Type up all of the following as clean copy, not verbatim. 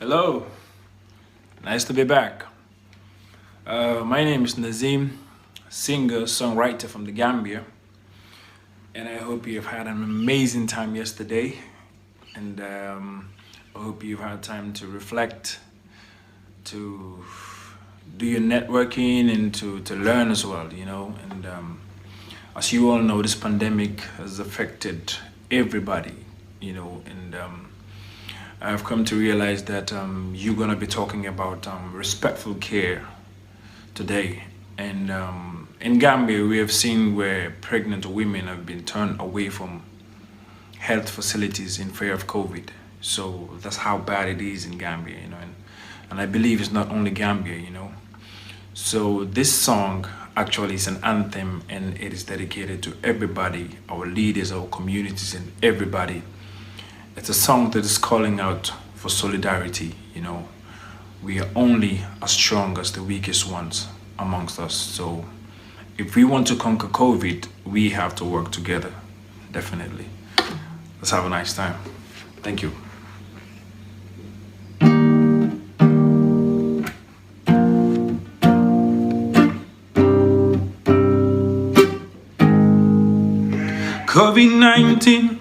Hello, nice to be back. My name is Nazim, singer, songwriter from the Gambia, and I hope you've had an amazing time yesterday. And I hope you've had time to reflect, to do your networking, and to learn as well, And as you all know, this pandemic has affected everybody, and I've come to realize that you're going to be talking about respectful care today. And in Gambia, we have seen where pregnant women have been turned away from health facilities in fear of COVID. So that's how bad it is in Gambia, and I believe it's not only Gambia. So this song actually is an anthem and it is dedicated to everybody, our leaders, our communities, and everybody. It's a song that is calling out for solidarity. We are only as strong as the weakest ones amongst us. So if we want to conquer COVID, we have to work together, definitely. Let's have a nice time. Thank you. COVID-19,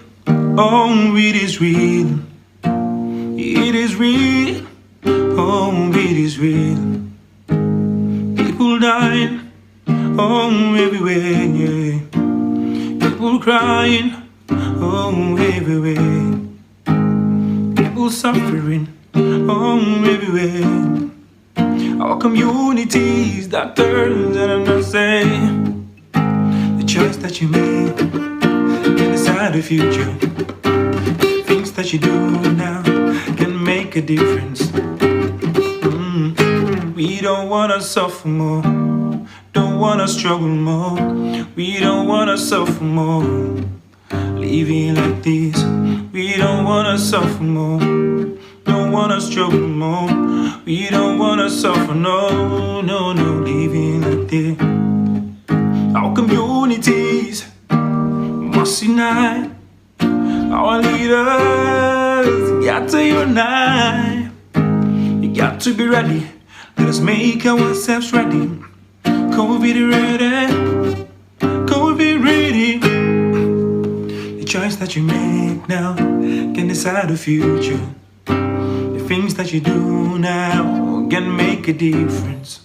oh, it is real. It is real. Oh, it is real. People dying, oh, everywhere, yeah. People crying, oh, everywhere. People suffering, oh, everywhere. Our communities, doctors, and I'm not saying the choice that you made can decide the future. Things that you do now can make a difference. We don't wanna suffer more, don't wanna struggle more. We don't wanna suffer more, living like this. We don't wanna suffer more, don't wanna struggle more. We don't wanna suffer, no, no, no, living like this. Our communities must unite. Our leaders got to unite. You got to be ready. Let us make ourselves ready. COVID ready. COVID ready. The choice that you make now can decide the future. The things that you do now can make a difference.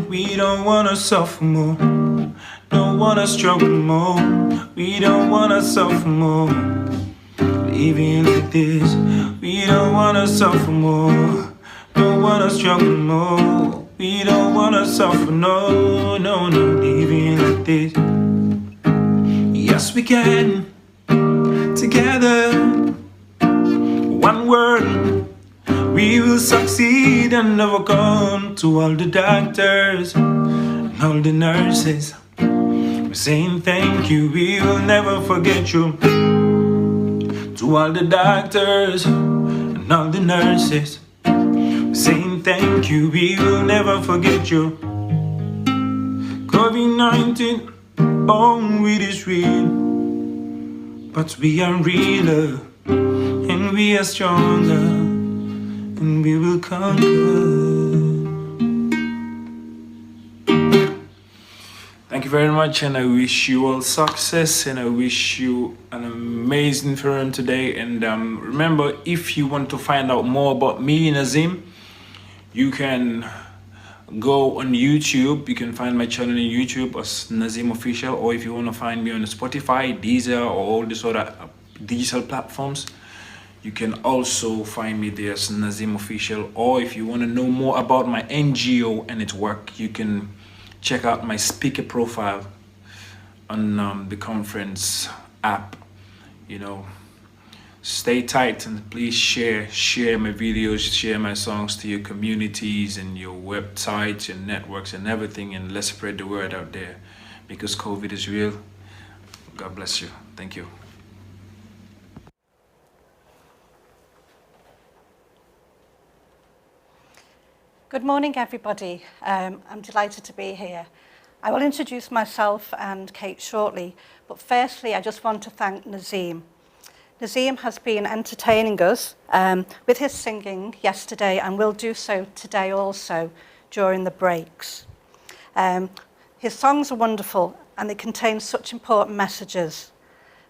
We don't wanna suffer more, don't wanna struggle more. We don't wanna suffer more, living like this. We don't wanna suffer more, don't wanna struggle more. We don't wanna suffer, no, no, no, living like this. Yes, we can, together, one word. We will succeed and overcome. To all the doctors and all the nurses, we're saying thank you, we will never forget you. To all the doctors and all the nurses, we're saying thank you, we will never forget you. COVID-19, oh, it is real, but we are realer and we are stronger. And we will conquer. Thank you very much, and I wish you all success, and I wish you an amazing film today. And remember, if you want to find out more about me, Nazim, you can go on YouTube. You can find my channel on YouTube as Nazim Official, or if you want to find me on Spotify, Deezer, or all these other digital platforms, you can also find me there as Nazim Official. Or if you want to know more about my NGO and its work, you can check out my speaker profile on the conference app. Stay tight and please share my videos, share my songs to your communities and your websites, your networks and everything, and let's spread the word out there, because COVID is real. God bless you. Thank you. Good morning, everybody. I'm delighted to be here. I will introduce myself and Kate shortly, but firstly, I just want to thank Nazim. Nazim has been entertaining us with his singing yesterday and will do so today also during the breaks. His songs are wonderful and they contain such important messages.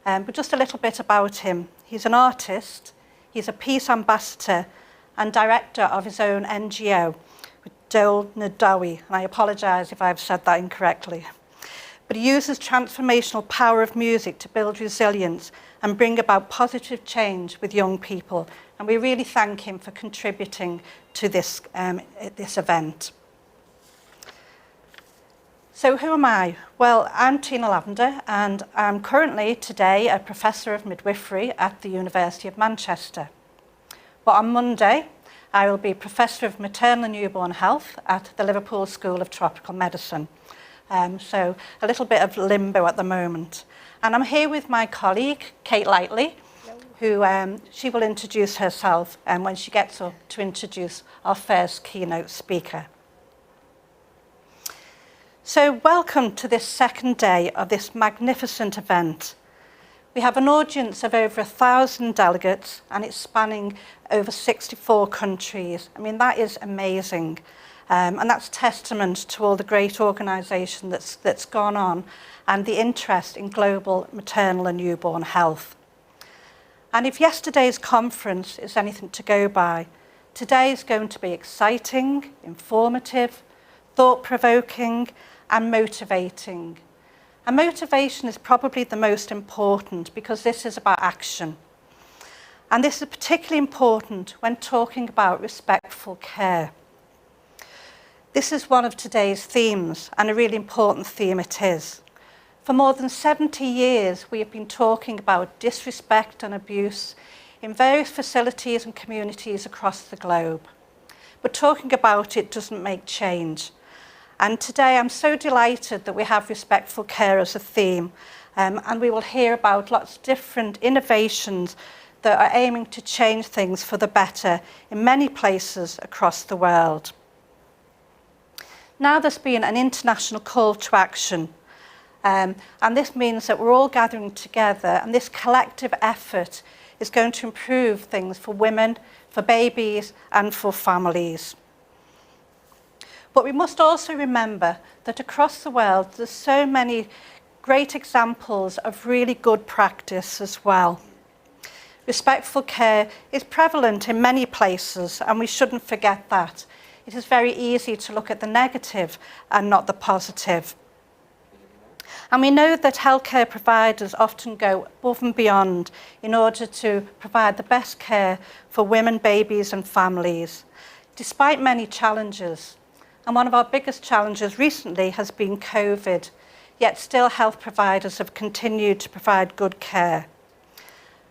But just a little bit about him. He's an artist, he's a peace ambassador and director of his own NGO, Dole Nadawi, and I apologise if I've said that incorrectly. But he uses transformational power of music to build resilience and bring about positive change with young people. And we really thank him for contributing to this event. So who am I? Well, I'm Tina Lavender and I'm currently today a Professor of Midwifery at the University of Manchester. But on Monday, I will be Professor of Maternal and Newborn Health at the Liverpool School of Tropical Medicine. So a little bit of limbo at the moment. And I'm here with my colleague, Kate Lightly, who she will introduce herself when she gets up to introduce our first keynote speaker. So welcome to this second day of this magnificent event. We have an audience of over 1,000 delegates and it's spanning over 64 countries. I mean, that is amazing. And that's testament to all the great organisation that's gone on and the interest in global maternal and newborn health. And if yesterday's conference is anything to go by, today is going to be exciting, informative, thought-provoking and motivating. And motivation is probably the most important because this is about action. And this is particularly important when talking about respectful care. This is one of today's themes, and a really important theme it is. For more than 70 years, we have been talking about disrespect and abuse in various facilities and communities across the globe. But talking about it doesn't make change. And today I'm so delighted that we have respectful care as a theme, and we will hear about lots of different innovations that are aiming to change things for the better in many places across the world. Now there's been an international call to action, and this means that we're all gathering together, and this collective effort is going to improve things for women, for babies, and for families. But we must also remember that across the world, there's so many great examples of really good practice as well. Respectful care is prevalent in many places, and we shouldn't forget that. It is very easy to look at the negative and not the positive. And we know that healthcare providers often go above and beyond in order to provide the best care for women, babies, and families, despite many challenges. And one of our biggest challenges recently has been COVID, yet still health providers have continued to provide good care.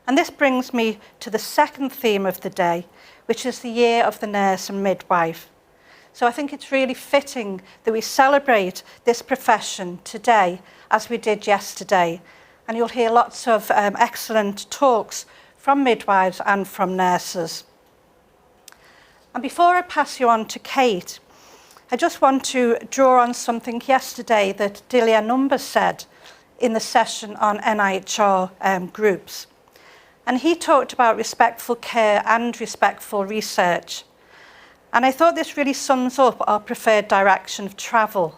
And this brings me to the second theme of the day, which is the Year of the Nurse and Midwife. So I think it's really fitting that we celebrate this profession today as we did yesterday. And you'll hear lots of excellent talks from midwives and from nurses. And before I pass you on to Kate, I just want to draw on something yesterday that Delia Numbers said in the session on NIHR groups. And he talked about respectful care and respectful research. And I thought this really sums up our preferred direction of travel.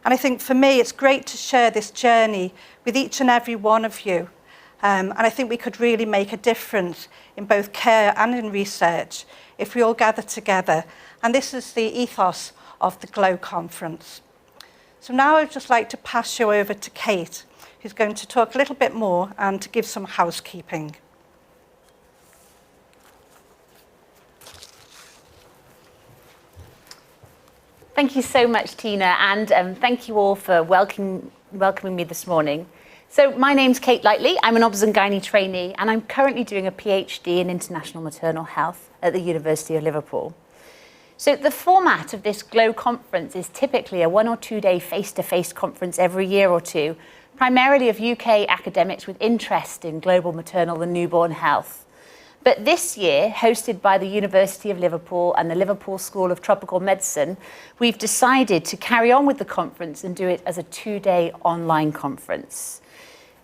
And I think for me, it's great to share this journey with each and every one of you. And I think we could really make a difference in both care and in research if we all gather together. And this is the ethos of the GLOW conference. So now I'd just like to pass you over to Kate, who's going to talk a little bit more and to give some housekeeping. Thank you so much, Tina, and thank you all for welcoming me this morning. So my name's Kate Lightly. I'm an Obs and Gynae trainee, and I'm currently doing a PhD in International Maternal Health at the University of Liverpool. So the format of this GLOW conference is typically a 1 or 2 day face-to-face conference every year or two, primarily of UK academics with interest in global maternal and newborn health. But this year, hosted by the University of Liverpool and the Liverpool School of Tropical Medicine, we've decided to carry on with the conference and do it as a 2 day online conference.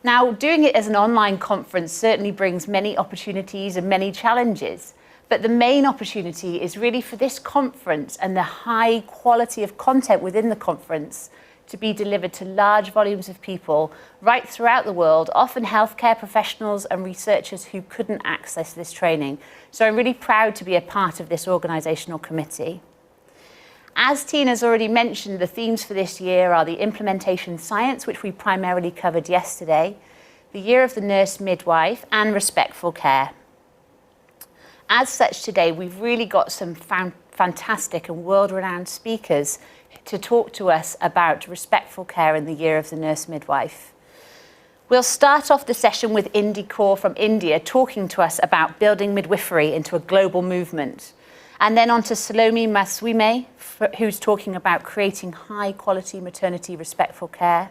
Now, doing it as an online conference certainly brings many opportunities and many challenges, but the main opportunity is really for this conference and the high quality of content within the conference to be delivered to large volumes of people right throughout the world, often healthcare professionals and researchers who couldn't access this training. So I'm really proud to be a part of this organisational committee. As Tina's already mentioned, the themes for this year are the implementation science, which we primarily covered yesterday, the year of the nurse midwife, and respectful care. As such, today we've really got some fantastic and world-renowned speakers to talk to us about respectful care in the year of the nurse midwife. We'll start off the session with Indy Kaur from India talking to us about building midwifery into a global movement. And then on to Salome Maswime, who's talking about creating high-quality maternity respectful care.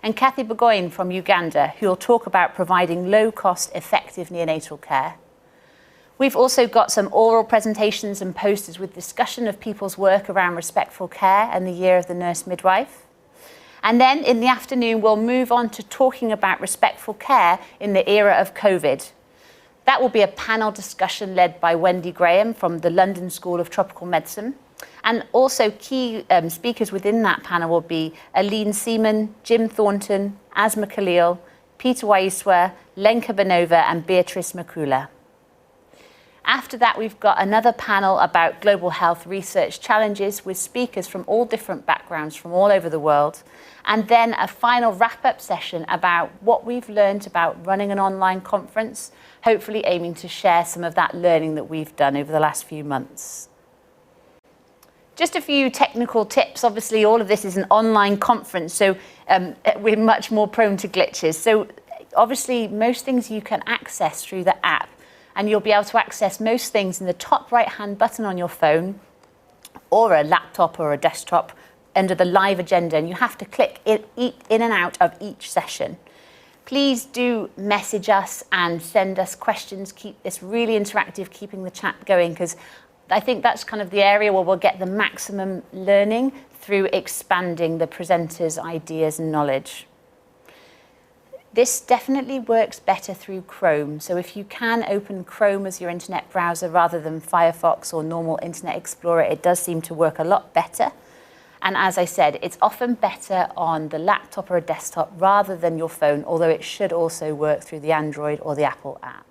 And Kathy Burgoyne from Uganda, who will talk about providing low-cost, effective neonatal care. We've also got some oral presentations and posters with discussion of people's work around respectful care and the year of the nurse midwife. And then in the afternoon, we'll move on to talking about respectful care in the era of COVID. That will be a panel discussion led by Wendy Graham from the London School of Tropical Medicine. And also key speakers within that panel will be Aline Seaman, Jim Thornton, Asma Khalil, Peter Waiswa, Lenka Benova and Beatrice Makula. After that, we've got another panel about global health research challenges with speakers from all different backgrounds from all over the world. And then a final wrap-up session about what we've learned about running an online conference, hopefully aiming to share some of that learning that we've done over the last few months. Just a few technical tips. Obviously, all of this is an online conference, so we're much more prone to glitches. So obviously, most things you can access through the app, and you'll be able to access most things in the top right-hand button on your phone or a laptop or a desktop under the live agenda, and you have to click in and out of each session. Please do message us and send us questions. Keep this really interactive, keeping the chat going, because I think that's kind of the area where we'll get the maximum learning through expanding the presenters' ideas and knowledge. This definitely works better through Chrome. So if you can open Chrome as your internet browser rather than Firefox or normal Internet Explorer, it does seem to work a lot better. And as I said, it's often better on the laptop or a desktop rather than your phone, although it should also work through the Android or the Apple app.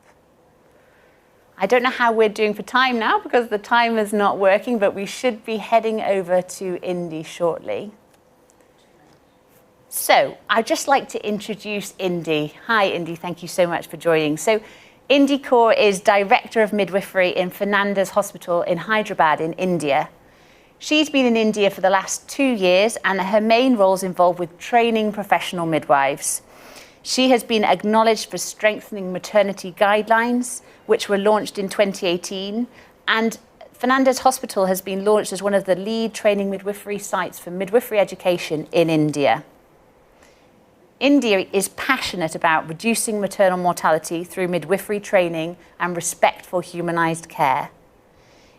I don't know how we're doing for time now because the timer is not working, but we should be heading over to Indy shortly. So I'd just like to introduce Indy. Hi, Indy. Thank you so much for joining. So Indy Kaur is Director of Midwifery in Fernandes Hospital in Hyderabad in India. She's been in India for the last 2 years, and her main role is involved with training professional midwives. She has been acknowledged for strengthening maternity guidelines, which were launched in 2018, and Fernandes Hospital has been launched as one of the lead training midwifery sites for midwifery education in India. India is passionate about reducing maternal mortality through midwifery training and respectful humanised care.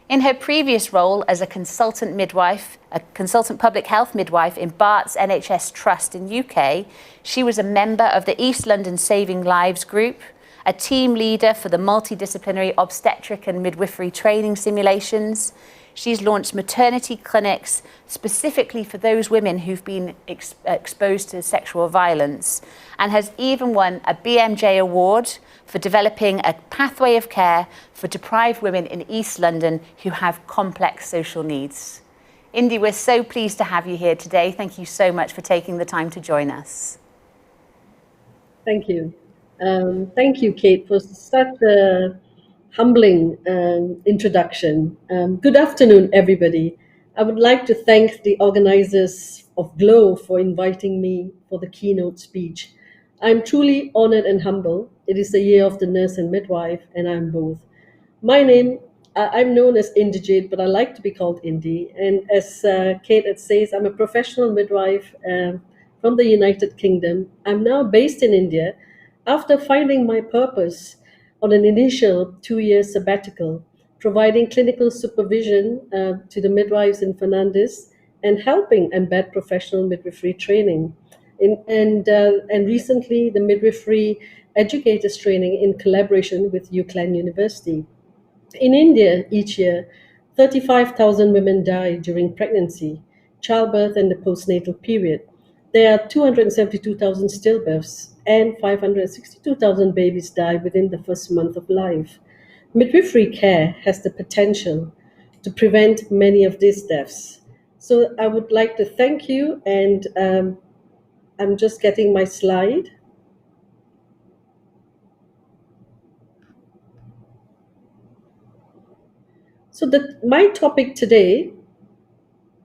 In her previous role as a consultant midwife, a consultant public health midwife in Barts NHS Trust in UK, she was a member of the East London Saving Lives group, a team leader for the multidisciplinary obstetric and midwifery training simulations. She's launched maternity clinics specifically for those women who've been exposed to sexual violence, and has even won a BMJ award for developing a pathway of care for deprived women in East London who have complex social needs. Indy, we're so pleased to have you here today. Thank you so much for taking the time to join us. Thank you. Thank you, Kate, for such a humbling introduction. Good afternoon, everybody. I would like to thank the organizers of GLOW for inviting me for the keynote speech. I'm truly honored and humbled. It is the year of the nurse and midwife, and I'm both. My name, I'm known as Indigit, but I like to be called Indy. And as Kate says, I'm a professional midwife from the United Kingdom. I'm now based in India after finding my purpose on an initial 2-year sabbatical, providing clinical supervision to the midwives in Fernandes and helping embed professional midwifery training. and recently the midwifery educators training in collaboration with UCLan University. In India, each year, 35,000 women die during pregnancy, childbirth, and the postnatal period. There are 272,000 stillbirths, and 562,000 babies die within the first month of life. Midwifery care has the potential to prevent many of these deaths. So I would like to thank you, and I'm just getting my slide. So my topic today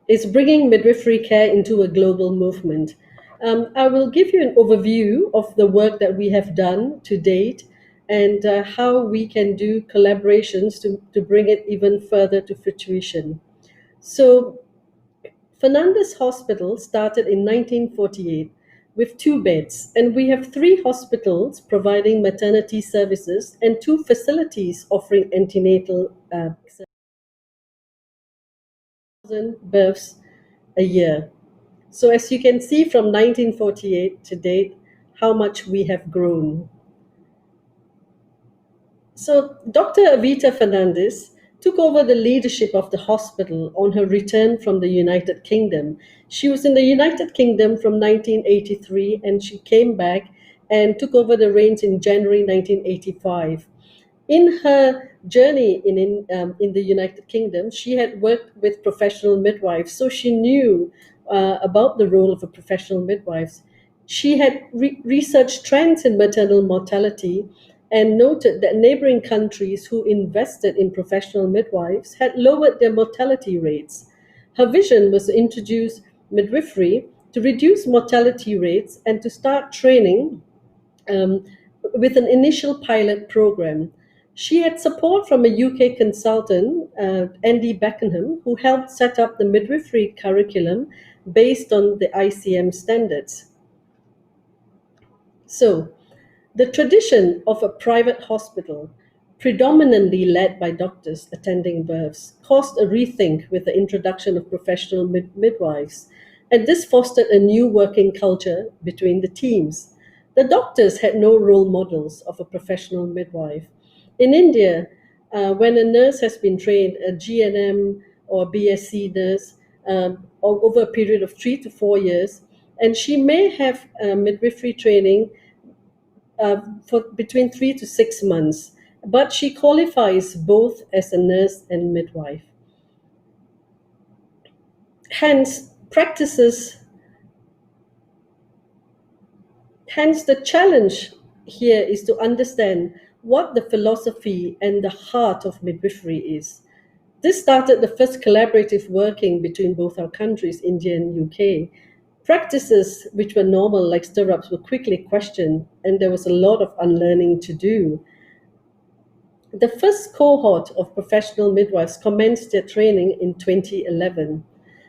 is bringing midwifery care into a global movement. I will give you an overview of the work that we have done to date and how we can do collaborations to bring it even further to fruition. So, Fernandez Hospital started in 1948 with 2 beds, and we have 3 hospitals providing maternity services and 2 facilities offering antenatal births a year. So as you can see from 1948 to date, how much we have grown. So Dr. Avita Fernandez took over the leadership of the hospital on her return from the United Kingdom. She was in the United Kingdom from 1983 and she came back and took over the reins in January 1985. In her journey in the United Kingdom, she had worked with professional midwives, so she knew about the role of a professional midwife. She had researched trends in maternal mortality and noted that neighboring countries who invested in professional midwives had lowered their mortality rates. Her vision was to introduce midwifery to reduce mortality rates and to start training um, with an initial pilot program. She had support from a UK consultant, Andy Beckenham, who helped set up the midwifery curriculum based on the ICM standards. So, the tradition of a private hospital, predominantly led by doctors attending births, caused a rethink with the introduction of professional midwives, and this fostered a new working culture between the teams. The doctors had no role models of a professional midwife. In India, when a nurse has been trained, a GNM or BSc nurse, over a period of 3 to 4 years, and she may have midwifery training for between 3 to 6 months, but she qualifies both as a nurse and midwife. Hence, the challenge here is to understand what the philosophy and the heart of midwifery is. This started the first collaborative working between both our countries, India and UK. Practices which were normal, like stirrups, were quickly questioned, and there was a lot of unlearning to do. The first cohort of professional midwives commenced their training in 2011.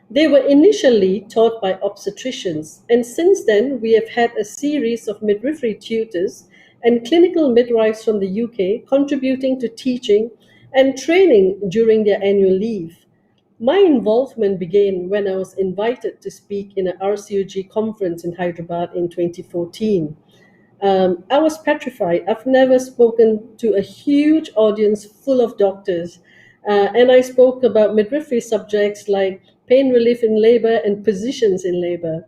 They were initially taught by obstetricians, and since then we have had a series of midwifery tutors and clinical midwives from the UK contributing to teaching and training during their annual leave. My involvement began when I was invited to speak in an RCOG conference in Hyderabad in 2014. I was petrified. I've never spoken to a huge audience full of doctors. And I spoke about midwifery subjects like pain relief in labor and positions in labor.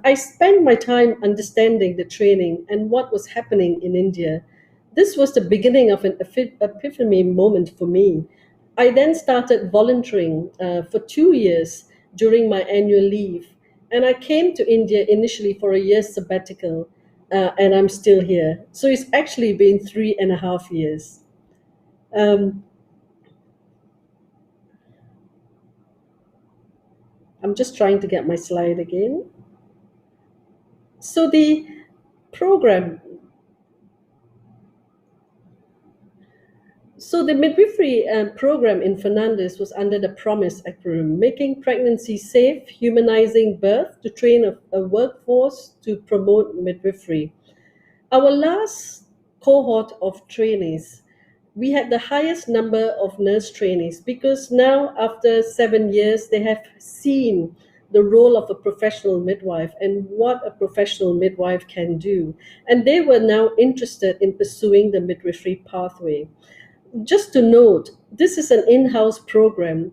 I spent my time understanding the training and what was happening in India. This was the beginning of an epiphany moment for me. I then started volunteering for 2 years during my annual leave. And I came to India initially for a year's sabbatical, and I'm still here. So it's actually been 3.5 years. Um, I'm just trying to get my slide again. So the program, so the midwifery program in Fernandez was under the PROMISE acronym, making pregnancy safe, humanizing birth to train a workforce to promote midwifery. Our last cohort of trainees, we had the highest number of nurse trainees because now, after 7 years, they have seen the role of a professional midwife and what a professional midwife can do. And they were now interested in pursuing the midwifery pathway. Just to note, this is an in-house program,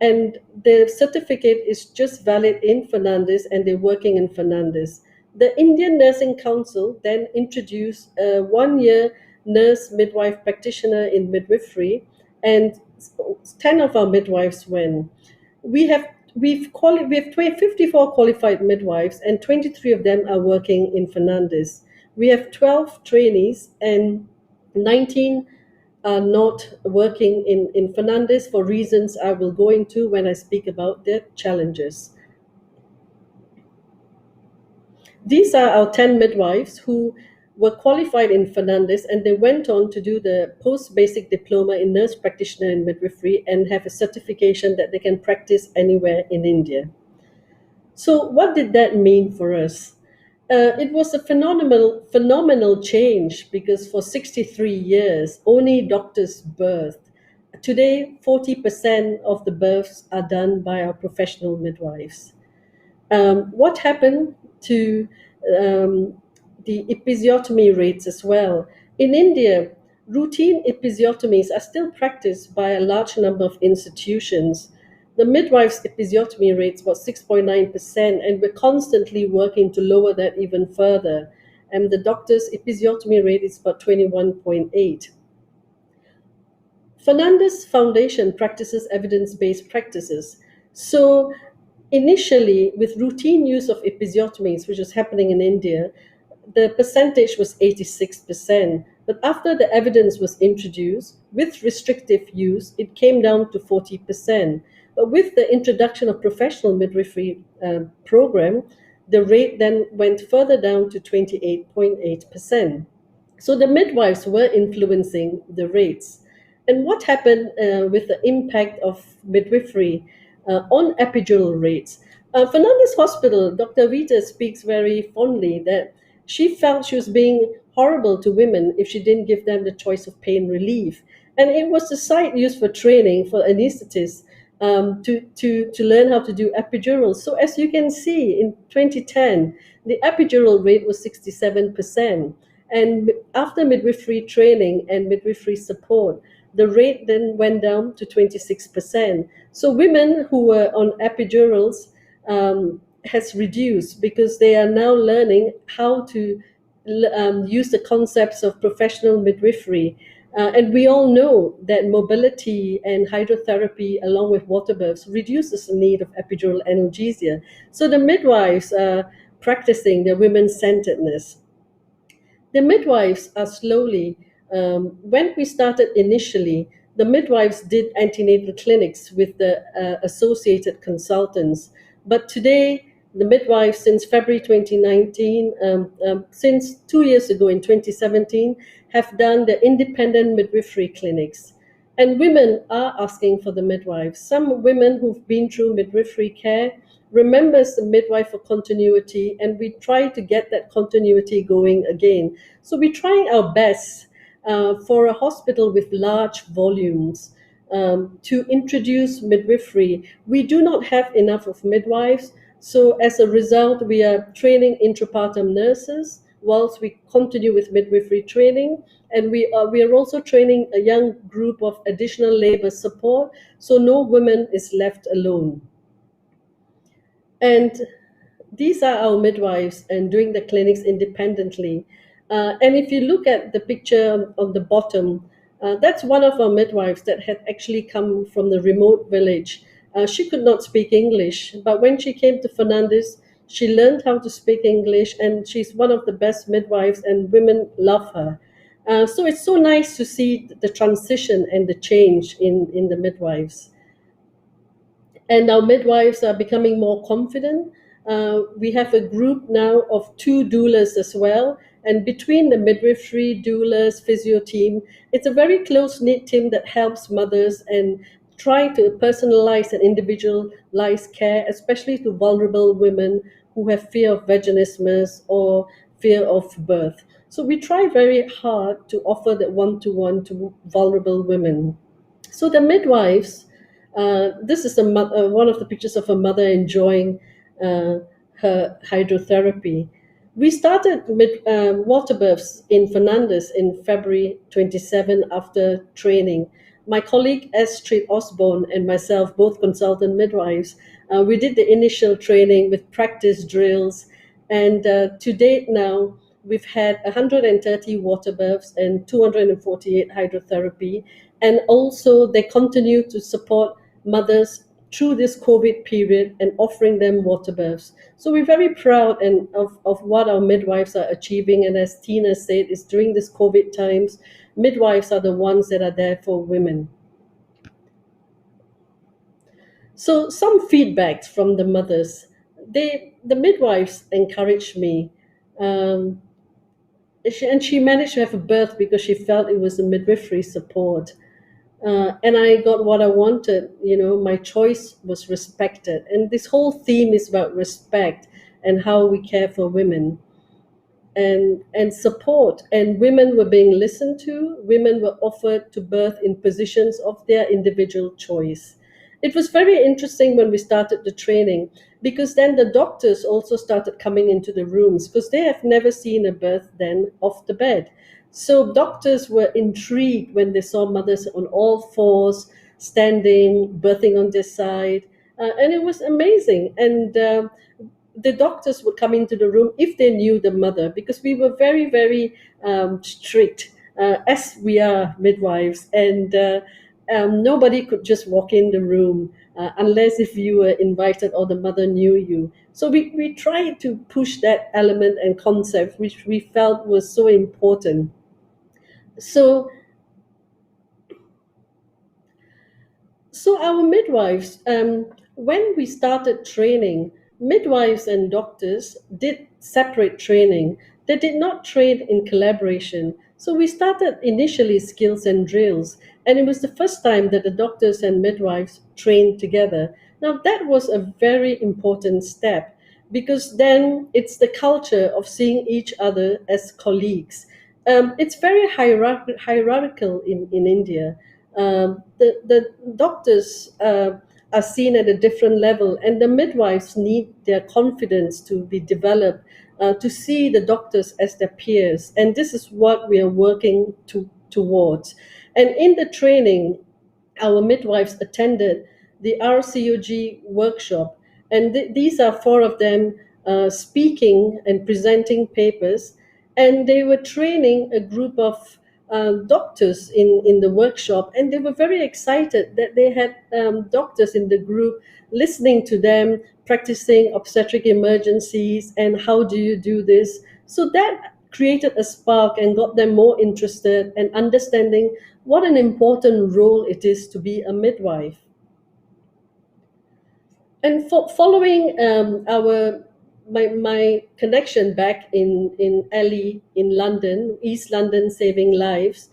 and the certificate is just valid in Fernandez, and they're working in Fernandez. The Indian Nursing Council then introduced a 1-year nurse midwife practitioner in midwifery, and 10 of our midwives went. We have 54 qualified midwives, and 23 of them are working in Fernandez. We have 12 trainees, and 19 are not working in Fernandez for reasons I will go into when I speak about their challenges. These are our 10 midwives who were qualified in Fernandez, and they went on to do the post-basic diploma in nurse practitioner in midwifery and have a certification that they can practice anywhere in India. So what did that mean for us? It was a phenomenal change, because for 63 years, only doctors birthed. Today, 40% of the births are done by our professional midwives. What happened to the episiotomy rates as well? In India, routine episiotomies are still practiced by a large number of institutions. The midwives' episiotomy rates was 6.9%, and we're constantly working to lower that even further. And the doctors' episiotomy rate is about 21.8. Fernandez Foundation practices evidence-based practices. So initially, with routine use of episiotomies, which was happening in India, the percentage was 86%. But after the evidence was introduced, with restrictive use, it came down to 40%. But with the introduction of professional midwifery program, the rate then went further down to 28.8%. So the midwives were influencing the rates. And what happened with the impact of midwifery on epidural rates? Fernandez Hospital, Dr. Vita speaks very fondly that she felt she was being horrible to women if she didn't give them the choice of pain relief. And it was the site used for training for anesthetists to learn how to do epidurals. So as you can see, in 2010, the epidural rate was 67%. And after midwifery training and midwifery support, the rate then went down to 26%. So women who were on epidurals has reduced, because they are now learning how to use the concepts of professional midwifery. And we all know that mobility and hydrotherapy, along with water births, reduces the need of epidural analgesia. So the midwives are practicing their women-centeredness. The midwives are slowly, when we started initially, the midwives did antenatal clinics with the associated consultants. But today, the midwives, since February 2019, since 2 years ago in 2017, have done the independent midwifery clinics. And women are asking for the midwives. Some women who've been through midwifery care remembers the midwife for continuity, and we try to get that continuity going again. So we're trying our best for a hospital with large volumes to introduce midwifery. We do not have enough of midwives, so as a result, we are training intrapartum nurses whilst we continue with midwifery training. And we are also training a young group of additional labor support, so no woman is left alone. And these are our midwives and doing the clinics independently. And if you look at the picture on the bottom, that's one of our midwives that had actually come from the remote village. She could not speak English, but when she came to Fernandez, she learned how to speak English, and she's one of the best midwives, and women love her. So it's so nice to see the transition and the change in the midwives. And our midwives are becoming more confident. We have a group now of 2 doulas as well. And between the midwifery, doulas, physio team, it's a very close-knit team that helps mothers and try to personalize and individualize care, especially to vulnerable women who have fear of vaginismus or fear of birth. So we try very hard to offer that one-to-one to vulnerable women. So the midwives, this is one of the pictures of a mother enjoying her hydrotherapy. We started water births in Fernandez in February 27 after training. My colleague Astrid Osborne and myself, both consultant midwives, we did the initial training with practice drills, and to date now, we've had 130 water births and 248 hydrotherapy, and also they continue to support mothers through this COVID period and offering them water births. So we're very proud of what our midwives are achieving. And as Tina said, is during this COVID times, midwives are the ones that are there for women. So some feedbacks from the mothers. The midwives encouraged me. And she managed to have a birth because she felt it was a midwifery support. And I got what I wanted. My choice was respected. And this whole theme is about respect and how we care for women and support. And women were being listened to. Women were offered to birth in positions of their individual choice. It was very interesting when we started the training, because then the doctors also started coming into the rooms because they have never seen a birth then off the bed. So doctors were intrigued when they saw mothers on all fours, standing, birthing on their side. And it was amazing. And the doctors would come into the room if they knew the mother, because we were very, very strict, as we are midwives. And nobody could just walk in the room unless if you were invited or the mother knew you. So we tried to push that element and concept, which we felt was so important. So our midwives, when we started training, midwives and doctors did separate training. They did not train in collaboration. So we started initially skills and drills, and it was the first time that the doctors and midwives trained together. Now that was a very important step, because then it's the culture of seeing each other as colleagues. It's very hierarchical in India. The doctors are seen at a different level, and the midwives need their confidence to be developed, to see the doctors as their peers. And this is what we are working towards. And in the training, our midwives attended the RCOG workshop, and these are four of them speaking and presenting papers, and they were training a group of doctors in the workshop, and they were very excited that they had doctors in the group listening to them, practicing obstetric emergencies and how do you do this. So that created a spark and got them more interested and understanding what an important role it is to be a midwife. And following my connection back in ELLI in London, East London Saving Lives,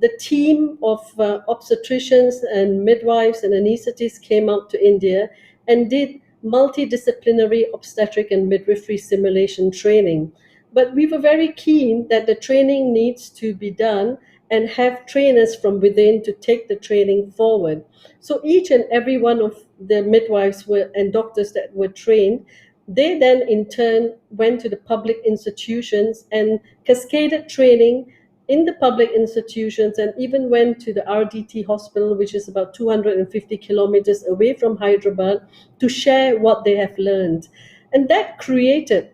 the team of obstetricians and midwives and anaesthetists came out to India and did multidisciplinary obstetric and midwifery simulation training. But we were very keen that the training needs to be done and have trainers from within to take the training forward. So each and every one of the midwives and doctors that were trained, they then in turn went to the public institutions and cascaded training in the public institutions, and even went to the RDT hospital, which is about 250 kilometers away from Hyderabad, to share what they have learned. And that created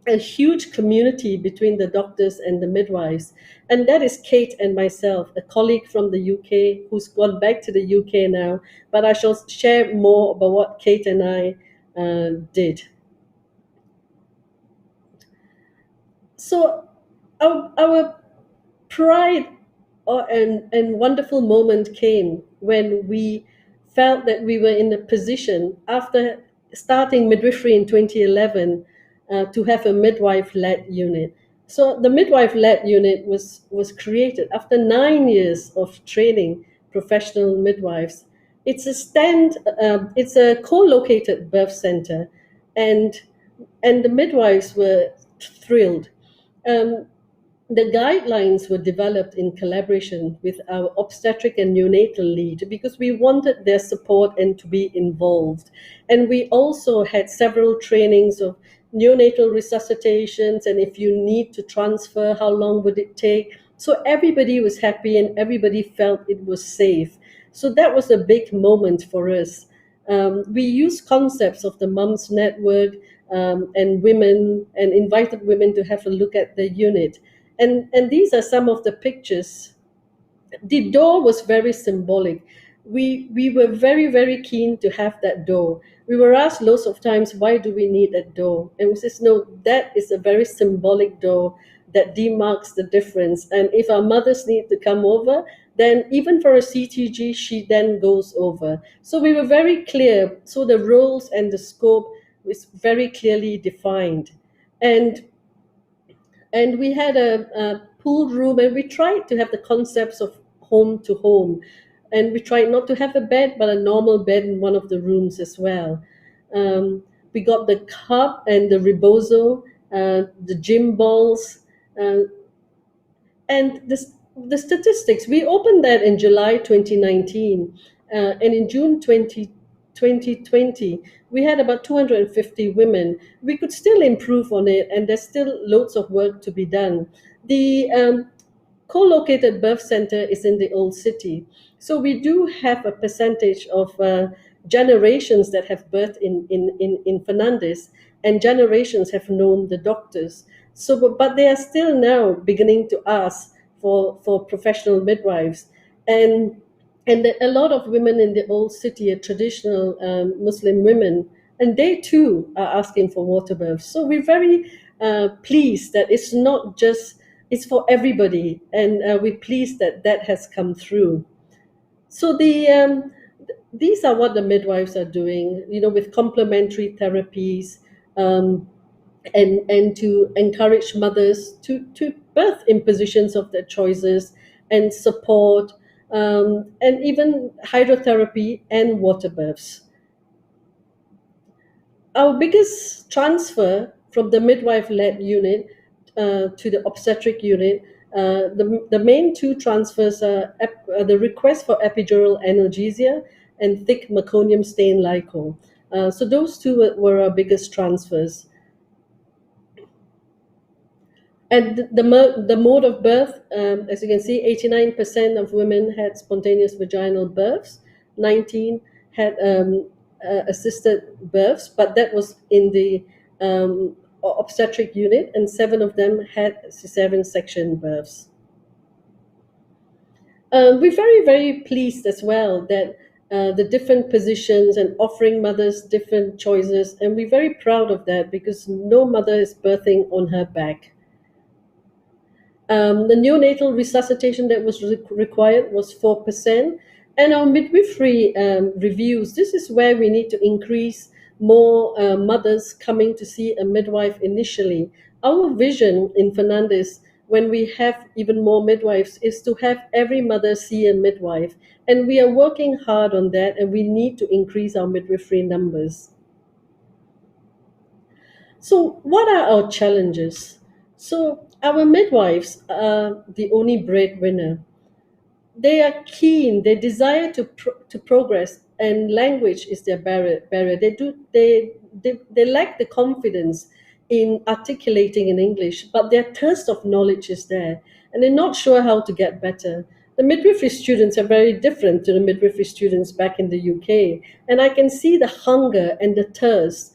a huge community between the doctors and the midwives. And that is Kate and myself, a colleague from the UK who's gone back to the UK now. But I shall share more about what Kate and I did. So our pride and wonderful moment came when we felt that we were in a position, after starting midwifery in 2011, to have a midwife-led unit. So the midwife-led unit was created after 9 years of training professional midwives. It's a co-located birth center, and the midwives were thrilled. the guidelines were developed in collaboration with our obstetric and neonatal lead because we wanted their support and to be involved. And we also had several trainings of neonatal resuscitations, and if you need to transfer, how long would it take? So everybody was happy and everybody felt it was safe. So that was a big moment for us. We used concepts of the Mums Network and women, and invited women to have a look at the unit. And these are some of the pictures. The door was very symbolic. We were very, very keen to have that door. We were asked lots of times, why do we need that door? And we says, no, that is a very symbolic door that demarks the difference. And if our mothers need to come over, then even for a CTG, she then goes over. So we were very clear. So the roles and the scope was very clearly defined. And we had a pool room, and we tried to have the concepts of home to home, and we tried not to have a bed but a normal bed in one of the rooms as well. We got the cup and the rebozo, the gym balls, uh, and the statistics. We opened that in July 2019, and in June 2020, we had about 250 women. We could still improve on it, and there's still loads of work to be done. The co-located birth center is in the old city, so we do have a percentage of generations that have birthed in Fernandez, and generations have known the doctors. So, but they are still now beginning to ask for professional midwives, and a lot of women in the old city are traditional Muslim women, and they too are asking for water births. So we're very pleased that it's not just, it's for everybody, and we're pleased that that has come through. So these are what the midwives are doing, with complementary therapies, um, and to encourage mothers to birth in positions of their choices, and support, and even hydrotherapy and water births. Our biggest transfer from the midwife-led unit to the obstetric unit, the main two transfers are the request for epidural analgesia and thick meconium stain lico. So those two were our biggest transfers. And the mode of birth, as you can see, 89% of women had spontaneous vaginal births, 19 had assisted births, but that was in the obstetric unit, and 7 of them had cesarean section births. We're very, very pleased as well that the different positions and offering mothers different choices, and we're very proud of that because no mother is birthing on her back. The neonatal resuscitation that was required was 4%. And our midwifery reviews, this is where we need to increase more mothers coming to see a midwife initially. Our vision in Fernandez, when we have even more midwives, is to have every mother see a midwife. And we are working hard on that, and we need to increase our midwifery numbers. So, what are our challenges? So, our midwives are the only breadwinner. They are keen, they desire to progress, and language is their barrier. They lack the confidence in articulating in English, but their thirst of knowledge is there, and they're not sure how to get better. The midwifery students are very different to the midwifery students back in the UK, and I can see the hunger and the thirst.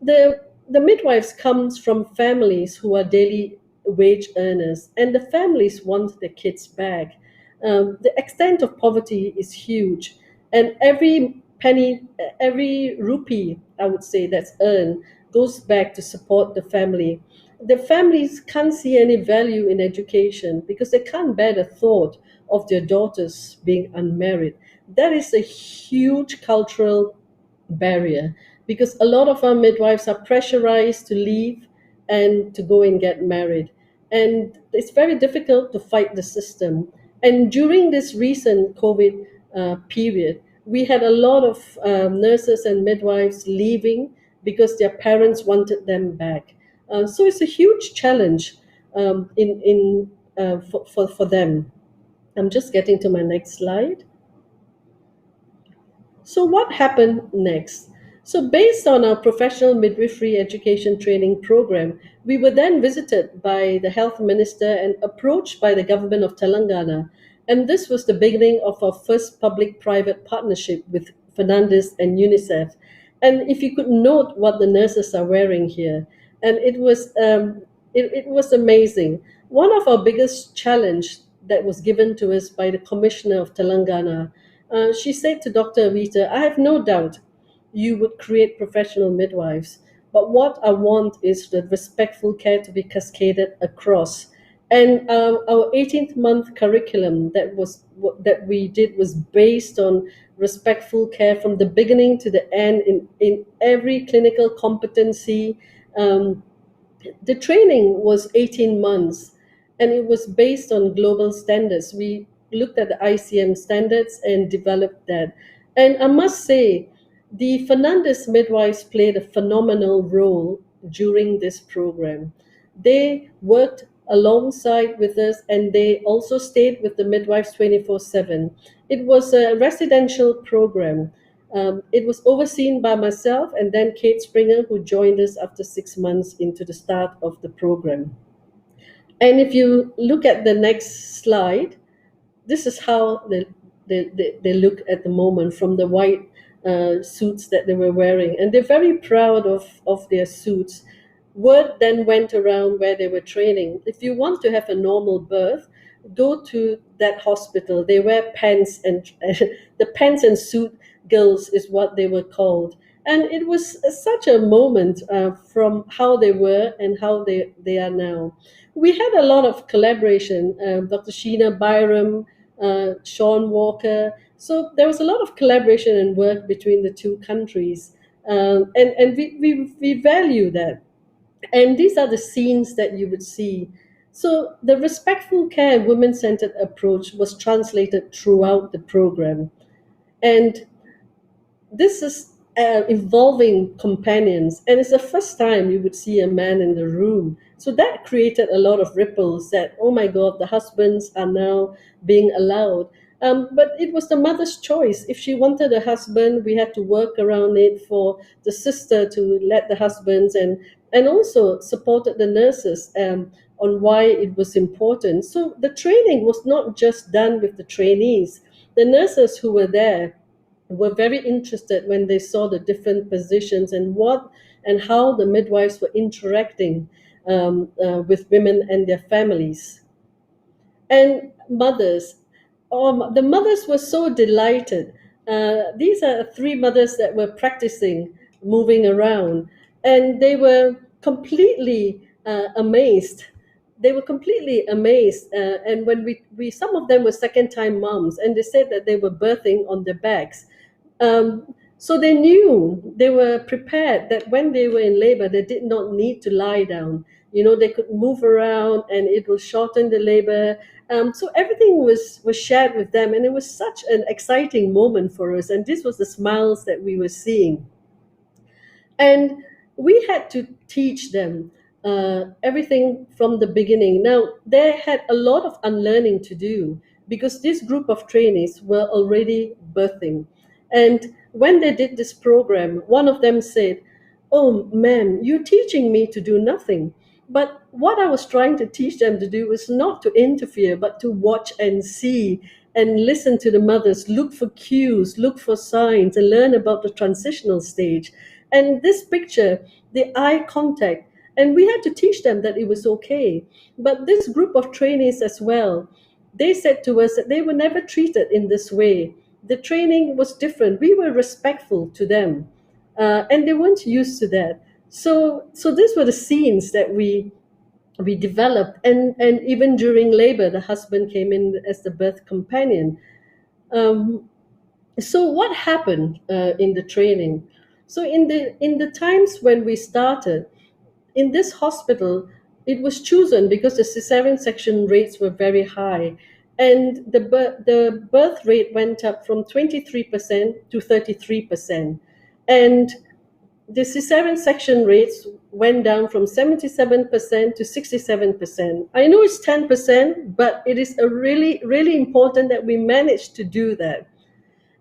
The midwives comes from families who are daily wage earners, and the families want their kids back. The extent of poverty is huge, and every penny, every rupee, I would say, that's earned goes back to support the family. The families can't see any value in education because they can't bear the thought of their daughters being unmarried. That is a huge cultural barrier because a lot of our midwives are pressurized to leave and to go and get married. And it's very difficult to fight the system. And during this recent COVID period, we had a lot of nurses and midwives leaving because their parents wanted them back. So it's a huge challenge in for them. I'm just getting to my next slide. So what happened next? So based on our professional midwifery education training program, we were then visited by the health minister and approached by the government of Telangana. And this was the beginning of our first public-private partnership with Fernandez and UNICEF. And if you could note what the nurses are wearing here, and it was amazing. One of our biggest challenge that was given to us by the Commissioner of Telangana, she said to Dr. Avita, I have no doubt you would create professional midwives, but what I want is the respectful care to be cascaded across. And our 18th month curriculum that we did was based on respectful care from the beginning to the end in every clinical competency. The training was 18 months and it was based on global standards. We looked at the ICM standards and developed that. And I must say, the Fernandez midwives played a phenomenal role during this program. They worked alongside with us and they also stayed with the midwives 24/7. It was a residential program. It was overseen by myself and then Kate Springer, who joined us after 6 months into the start of the program. And if you look at the next slide, this is how they look at the moment from the white suits that they were wearing. And they're very proud of their suits. Word then went around where they were training. If you want to have a normal birth, go to that hospital. They wear pants and the pants and suit girls is what they were called. And it was such a moment from how they were and how they are now. We had a lot of collaboration. Dr. Sheena Byram, Sean Walker. So there was a lot of collaboration and work between the two countries. And we value that. And these are the scenes that you would see. So the respectful care women-centered approach was translated throughout the program. And this is involving companions. And it's the first time you would see a man in the room. So that created a lot of ripples that, oh my God, the husbands are now being allowed. But it was the mother's choice. If she wanted a husband, we had to work around it for the sister to let the husbands and also supported the nurses on why it was important. So the training was not just done with the trainees. The nurses who were there were very interested when they saw the different positions and what and how the midwives were interacting with women and their families. And mothers, the mothers were so delighted. These are 3 mothers that were practicing moving around, and they were completely amazed. They were completely amazed. And when we some of them were second-time moms, and they said that they were birthing on their backs. So they knew, they were prepared that when they were in labor, they did not need to lie down. You know, they could move around and it will shorten the labor. So everything was shared with them, and it was such an exciting moment for us. And this was the smiles that we were seeing. And we had to teach them everything from the beginning. Now, they had a lot of unlearning to do because this group of trainees were already birthing. And when they did this program, one of them said, "Oh, ma'am, you're teaching me to do nothing." But what I was trying to teach them to do was not to interfere, but to watch and see and listen to the mothers, look for cues, look for signs, and learn about the transitional stage. And this picture, the eye contact, and we had to teach them that it was okay. But this group of trainees as well, they said to us that they were never treated in this way. The training was different. We were respectful to them, and they weren't used to that. So these were the scenes that we developed, and even during labor, the husband came in as the birth companion. So what happened in the training? So in the times when we started in this hospital, it was chosen because the cesarean section rates were very high. And the birth rate went up from 23% to 33%. And the cesarean section rates went down from 77% to 67%. I know it's 10%, but it is a really, really important that we managed to do that.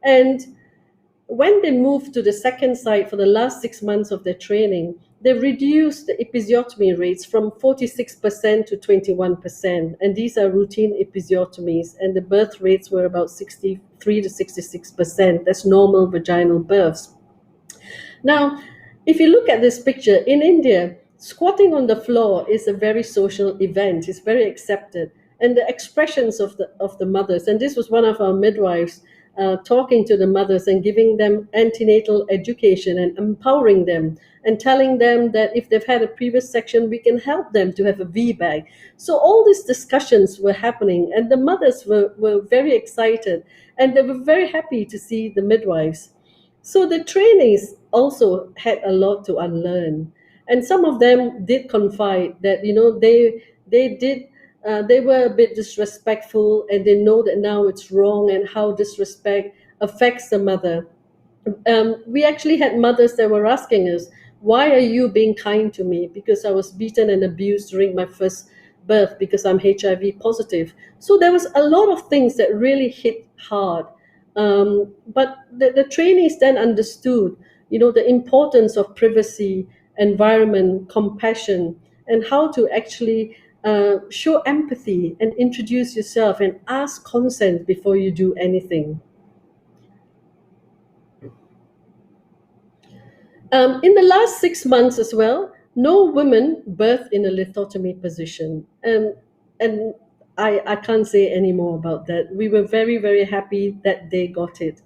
And when they moved to the second site for the last 6 months of their training, they reduced the episiotomy rates from 46% to 21%. And these are routine episiotomies, and the birth rates were about 63 to 66%. That's normal vaginal births. Now, if you look at this picture, in India, squatting on the floor is a very social event. It's very accepted. And the expressions of the mothers, and this was one of our midwives talking to the mothers and giving them antenatal education and empowering them and telling them that if they've had a previous section, we can help them to have a VBAC. So all these discussions were happening, and the mothers were very excited, and they were very happy to see the midwives. So the trainees also had a lot to unlearn, and some of them did confide that they were a bit disrespectful, and they know that now it's wrong and how disrespect affects the mother. We actually had mothers that were asking us, "Why are you being kind to me? Because I was beaten and abused during my first birth because I'm HIV positive." So there was a lot of things that really hit hard. But the trainees then understood, the importance of privacy, environment, compassion, and how to actually show empathy and introduce yourself and ask consent before you do anything. In the last 6 months as well, no women birthed in a lithotomy position. And I can't say any more about that. We were very, very happy that they got it.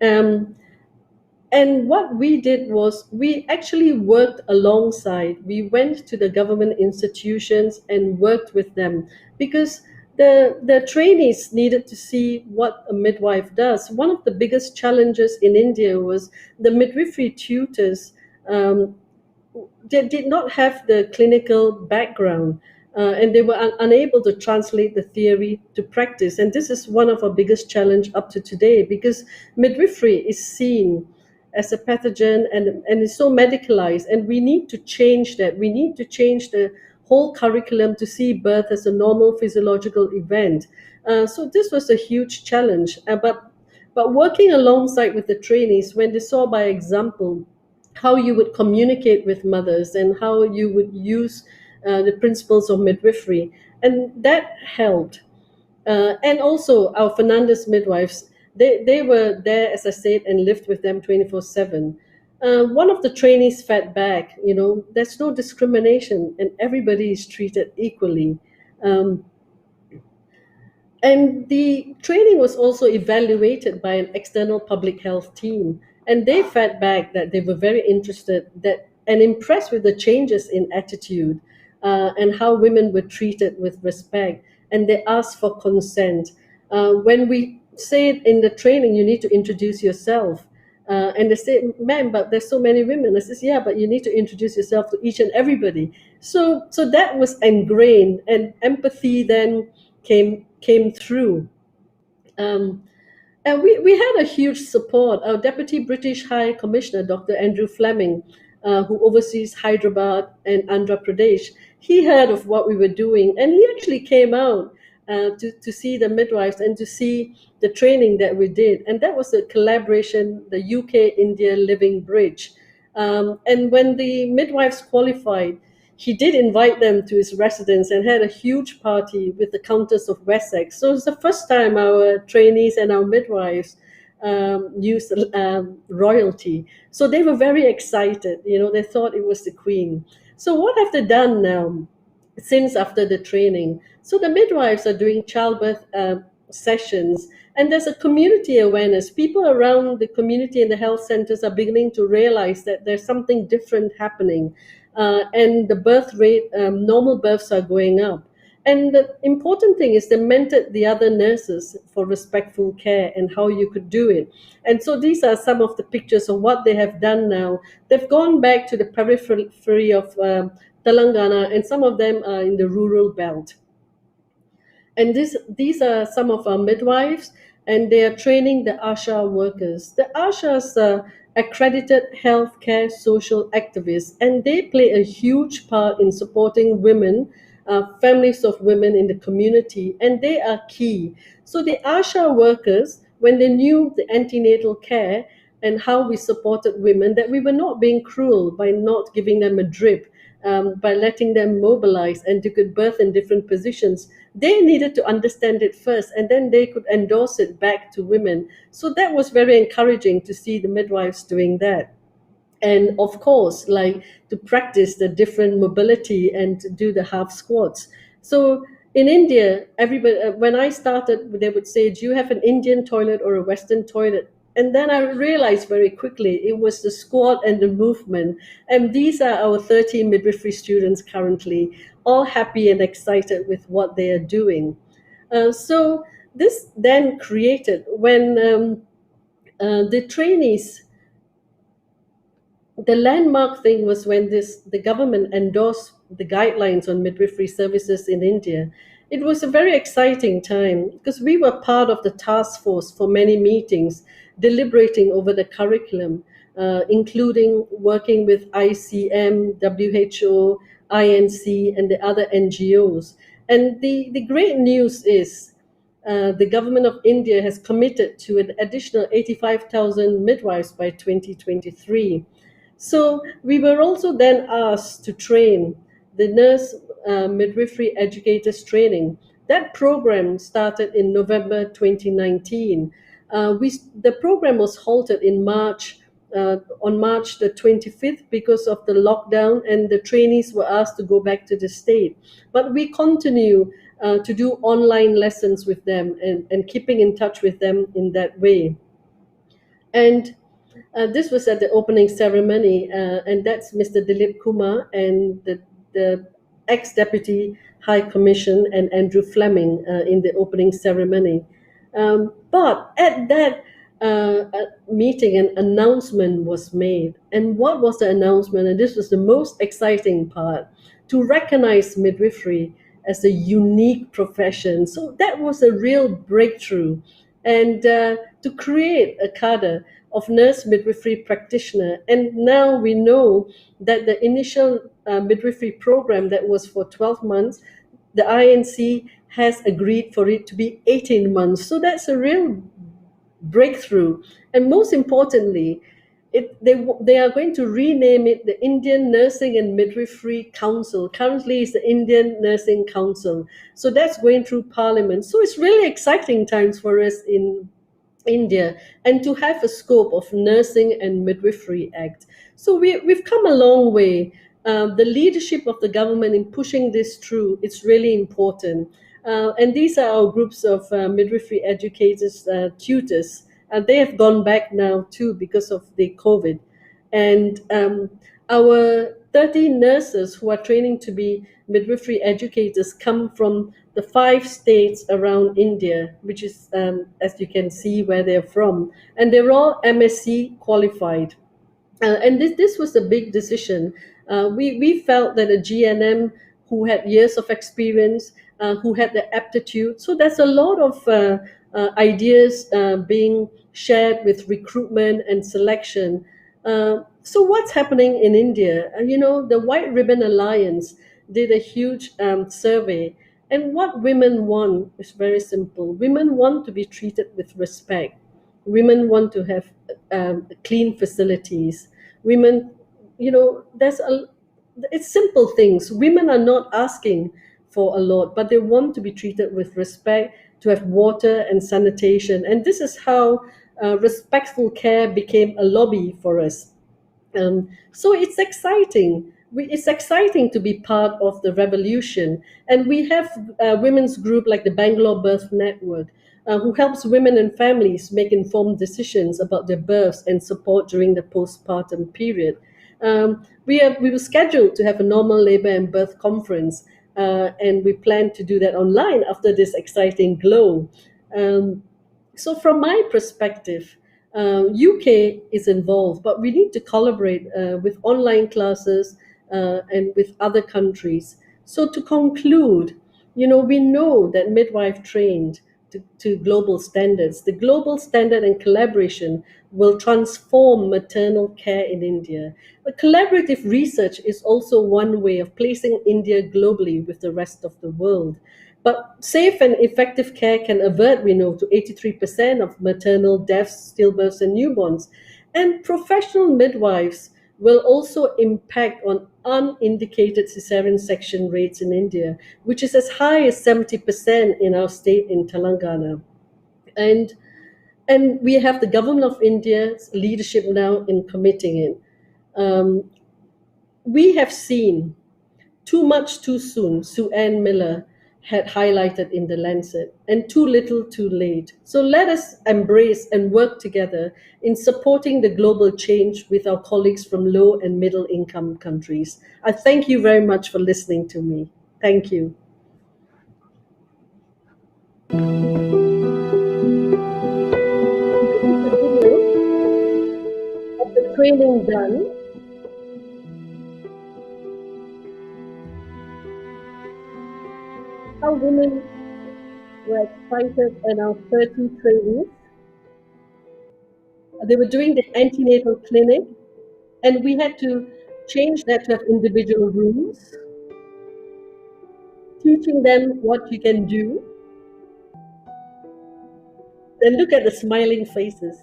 And what we did was we actually worked alongside. We went to the government institutions and worked with them because the trainees needed to see what a midwife does. One of the biggest challenges in India was the midwifery tutors. They did not have the clinical background, and they were unable to translate the theory to practice. And this is one of our biggest challenge up to today, because midwifery is seen as a pathogen and is so medicalized, and we need to change that. We need to change the whole curriculum to see birth as a normal physiological event. So this was a huge challenge. But working alongside with the trainees, when they saw by example how you would communicate with mothers and how you would use the principles of midwifery, and that helped. And also our Fernandez midwives, they were there, as I said, and lived with them 24/7. One of the trainees fed back, there's no discrimination and everybody is treated equally. And the training was also evaluated by an external public health team, and they fed back that they were very interested and impressed with the changes in attitude and how women were treated with respect, and they asked for consent. When we said in the training, you need to introduce yourself, and they said, "Ma'am, but there's so many women." I says, "Yeah, but you need to introduce yourself to each and everybody." So that was ingrained, and empathy then came through. And we had a huge support. Our Deputy British High Commissioner, Dr. Andrew Fleming, who oversees Hyderabad and Andhra Pradesh, he heard of what we were doing, and he actually came out to see the midwives and to see the training that we did. And that was a collaboration, the UK-India Living Bridge. And when the midwives qualified, he did invite them to his residence and had a huge party with the Countess of Wessex. So it's the first time our trainees and our midwives used royalty. So they were very excited. They thought it was the Queen. So what have they done now since after the training? So the midwives are doing childbirth sessions, and there's a community awareness. People around the community and the health centers are beginning to realize that there's something different happening. And the birth rate, normal births are going up. And the important thing is they mentored the other nurses for respectful care and how you could do it. And so these are some of the pictures of what they have done now. They've gone back to the periphery of Telangana, and some of them are in the rural belt. And these are some of our midwives, and they are training the ASHA workers. The ASHAs accredited healthcare social activists, and they play a huge part in supporting women, families of women in the community, and they are key. So the ASHA workers, when they knew the antenatal care and how we supported women, that we were not being cruel by not giving them a drip, by letting them mobilize and to give birth in different positions. They needed to understand it first, and then they could endorse it back to women. So that was very encouraging to see the midwives doing that. And of course, like to practice the different mobility and to do the half squats. So in India, everybody, when I started, they would say, "Do you have an Indian toilet or a Western toilet?" And then I realized very quickly it was the squat and the movement. And these are our 30 midwifery students currently, all happy and excited with what they are doing. So this then created, when the trainees, the landmark thing was when the government endorsed the guidelines on midwifery services in India. It was a very exciting time because we were part of the task force for many meetings, deliberating over the curriculum, including working with ICM, WHO, INC, and the other NGOs. And the great news is the government of India has committed to an additional 85,000 midwives by 2023. So we were also then asked to train the nurse midwifery educators training. That program started in November 2019. The program was halted in March, on March the 25th because of the lockdown, and the trainees were asked to go back to the state. But we continue to do online lessons with them and keeping in touch with them in that way. And this was at the opening ceremony, and that's Mr. Dilip Kumar and the ex-deputy High Commission and Andrew Fleming in the opening ceremony. But at that meeting, an announcement was made. And what was the announcement? And this was the most exciting part, to recognize midwifery as a unique profession. So that was a real breakthrough. And to create a cadre of nurse midwifery practitioner. And now we know that the initial midwifery program that was for 12 months, the INC has agreed for it to be 18 months. So that's a real breakthrough. And most importantly, they are going to rename it the Indian Nursing and Midwifery Council. Currently, it's the Indian Nursing Council. So that's going through Parliament. So it's really exciting times for us in India, and to have a scope of Nursing and Midwifery Act. So we've come a long way. The leadership of the government in pushing this through, it's really important. And these are our groups of midwifery educators, tutors. They have gone back now too because of the COVID. And our 30 nurses who are training to be midwifery educators come from the 5 states around India, which is, as you can see, where they're from. And they're all MSc qualified. And this was a big decision. We felt that a GNM who had years of experience, who had the aptitude. So there's a lot of ideas being shared with recruitment and selection. So what's happening in India? The White Ribbon Alliance did a huge survey. And what women want is very simple. Women want to be treated with respect. Women want to have clean facilities. Women, it's simple things. Women are not asking for a lot, but they want to be treated with respect, to have water and sanitation. And this is how respectful care became a lobby for us. So it's exciting. It's exciting to be part of the revolution. And we have a women's group like the Bangalore Birth Network, who helps women and families make informed decisions about their births and support during the postpartum period. We were scheduled to have a normal labor and birth conference, and we plan to do that online after this exciting glow. So from my perspective, UK is involved, but we need to collaborate with online classes and with other countries. So to conclude, we know that midwife trained to global standards. The global standard and collaboration will transform maternal care in India. But collaborative research is also one way of placing India globally with the rest of the world. But safe and effective care can avert, we know, to 83% of maternal deaths, stillbirths, and newborns. And professional midwives will also impact on unindicated cesarean section rates in India, which is as high as 70% in our state in Telangana. And and we have the government of India's leadership now in committing it. We have seen too much too soon, Sue Ann Miller had highlighted in The Lancet, and too little too late. So let us embrace and work together in supporting the global change with our colleagues from low and middle income countries. I thank you very much for listening to me. Thank you. This is the video of the training done. How women were excited and our 30 trainees. They were doing the antenatal clinic, and we had to change that to have individual rooms, teaching them what you can do. Then look at the smiling faces.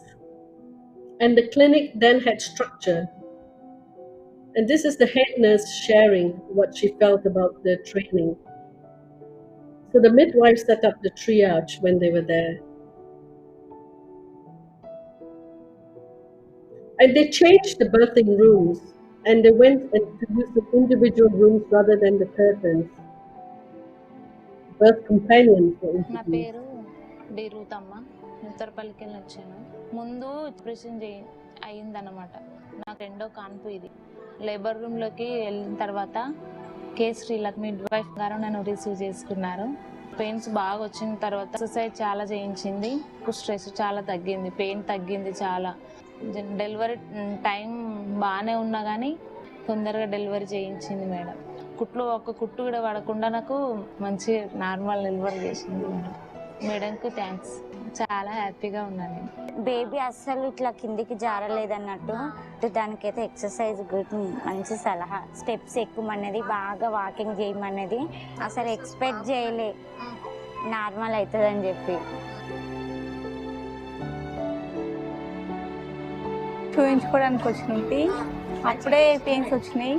And the clinic then had structure. And this is the head nurse sharing what she felt about the training. So the midwife set up the triage when they were there. And they changed the birthing rooms, and they went and to use the individual rooms rather than the curtains. Birth companions were నా introduced. పేరు D Ruthamma, ఉత్తరపల్లికి వెళ్ళి వచ్చాను. ముందు operation అయిందన్నమాట. నాకు రెండో కాన్పు ఇది. లేబర్ రూమ్లోకి వెళ్ళిన తర్వాత శ్రీలత మిడ్వైఫ్ గారు నన్ను రిసీవ్ చేసుకున్నారు. పెయిన్స్ బాగా వచ్చిన తర్వాత ఎక్సర్సైజ్ చాలా చేయించింది. స్ట్రెస్ చాలా తగ్గింది, పెయిన్ తగ్గింది చాలా. డెలివరీ టైం బాగానే ఉన్నా కానీ తొందరగా డెలివరీ చేయించింది మేడం. ఒక కుట్టు కూడా పడకుండా నాకు మంచి నార్మల్ డెలివరీ చేసింది మేడంకు థ్యాంక్స్. చాలా హ్యాపీగా ఉన్నాను. బేబీ అస్సలు ఇట్లా కిందికి జారలేదన్నట్టు, దానికైతే ఎక్సర్సైజ్ గుడ్, మంచి సలహా. స్టెప్స్ ఎక్కుమనేది, బాగా వాకింగ్ చేయమనేది. అసలు ఎక్స్పెక్ట్ చేయలే నార్మల్ అవుతుందని చెప్పి. చూపించుకోవడానికి వచ్చినట్టు అప్పుడే పెయిన్స్ వచ్చినాయి.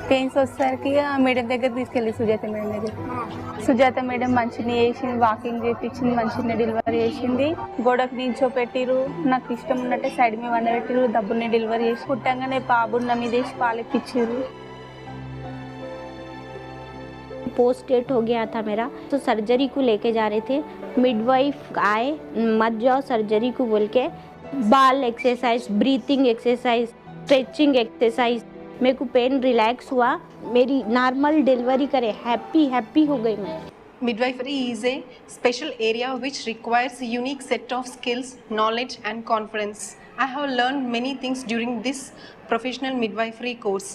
పెయిన్స్ వచ్చేసరికి మేడం దగ్గర తీసుకెళ్ళి సుజాత మేడం దగ్గర. సుజాత మేడం మంచిగా చేసింది, వాకింగ్ చేయించింది, మంచిగా డెలివరీ చేసింది. గోడకు నించోపెట్టిరు, నాకు ఇష్టం ఉన్నట్టే సైడ్ మీద వండబెట్టిరు, దబ్బుని డెలివరీ చేసి పుట్టంగానే బాబున్న మీద వేసి పాలెక్కిచ్చారు. पोस्ट डेट हो गया था मेरा, तो सर्जरी को लेके जा रहे थे. मिडवाइफ आए, मत जाओ सर्जरी को बोल के. बाल exercise, breathing exercise, stretching exercise, मेरे को पेन रिलैक्स हुआ, मेरी नॉर्मल डिलीवरी करे. हैप्पी हो गई मैं. Midwifery is a special area which requires a unique set of skills, knowledge and confidence. I have learned many things during this professional midwifery course.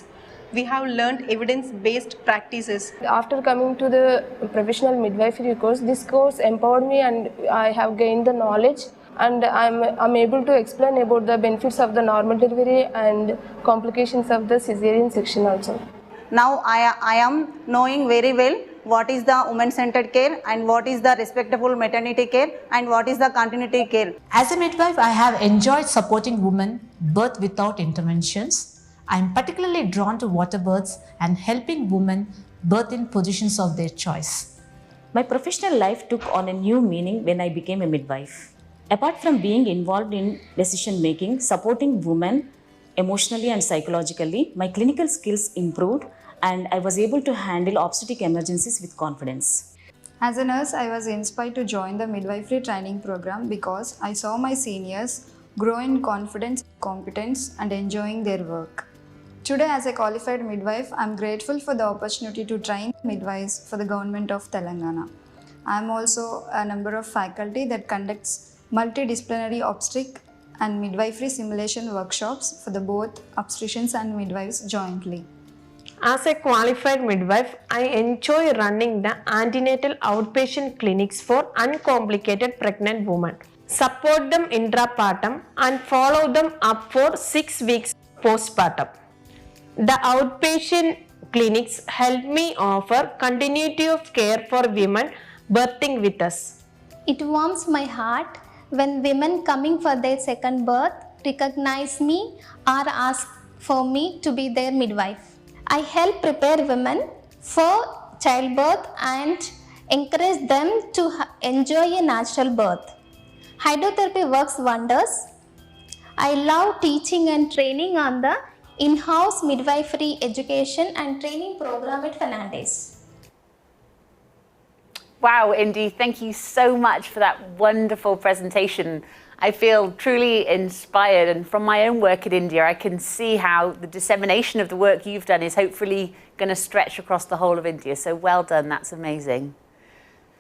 We have learned evidence-based practices. After coming to the professional midwifery course, this course empowered me and I have gained the knowledge, and I'm able to explain about the benefits of the normal delivery and complications of the cesarean section also. Now I am knowing very well what is the women-centered care and what is the respectable maternity care and what is the continuity care. As a midwife, I have enjoyed supporting women birth without interventions. I am particularly drawn to water births and helping women birth in positions of their choice. My professional life took on a new meaning when I became a midwife. Apart from being involved in decision making, supporting women emotionally and psychologically, my clinical skills improved and I was able to handle obstetric emergencies with confidence. As a nurse, I was inspired to join the midwifery training program because I saw my seniors grow in confidence, competence, and enjoying their work. Today, as a qualified midwife, I am grateful for the opportunity to train midwives for the government of Telangana. I am also a member of faculty that conducts multidisciplinary obstetric and midwifery simulation workshops for the both obstetricians and midwives jointly. As a qualified midwife, I enjoy running the antenatal outpatient clinics for uncomplicated pregnant women, support them intrapartum, and follow them up for 6 weeks postpartum. The outpatient clinics help me offer continuity of care for women birthing with us. It warms my heart when women coming for their second birth recognize me or ask for me to be their midwife. I help prepare women for childbirth and encourage them to enjoy a natural birth. Hydrotherapy works wonders. I love teaching and training on the in-house midwifery education and training program at Fernandes. Wow, Indy, thank you so much for that wonderful presentation. I feel truly inspired, and from my own work in India, I can see how the dissemination of the work you've done is hopefully going to stretch across the whole of India. So well done, that's amazing.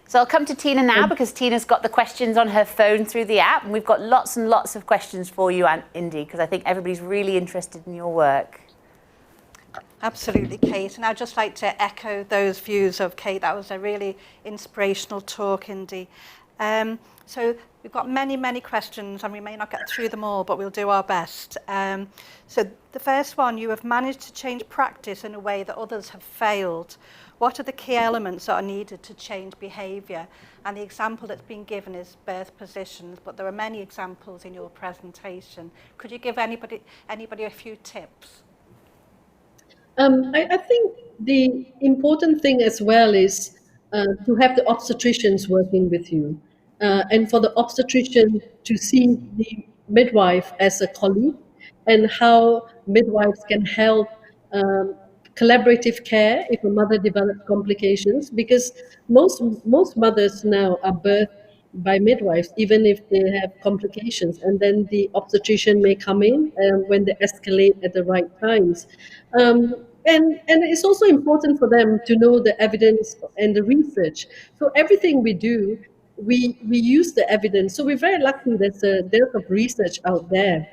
So I'll come to Tina now because Tina's got the questions on her phone through the app, and we've got lots and lots of questions for you, Indy, because I think everybody's really interested in your work. Absolutely, Kate. And I'd just like to echo those views of Kate. That was a really inspirational talk, Indy. So we've got many, many questions, and we may not get through them all, but we'll do our best. So the first one, you have managed to change practice in a way that others have failed. What are the key elements that are needed to change behaviour? And the example that's been given is birth positions, but there are many examples in your presentation. Could you give anybody a few tips? I think the important thing as well is to have the obstetricians working with you, and for the obstetrician to see the midwife as a colleague and how midwives can help collaborative care if a mother develops complications, because most mothers now are birthed by midwives, even if they have complications, and then the obstetrician may come in when they escalate at the right times. And it's also important for them to know the evidence and the research. So everything we do, we use the evidence. So we're very lucky there's a dearth of research out there.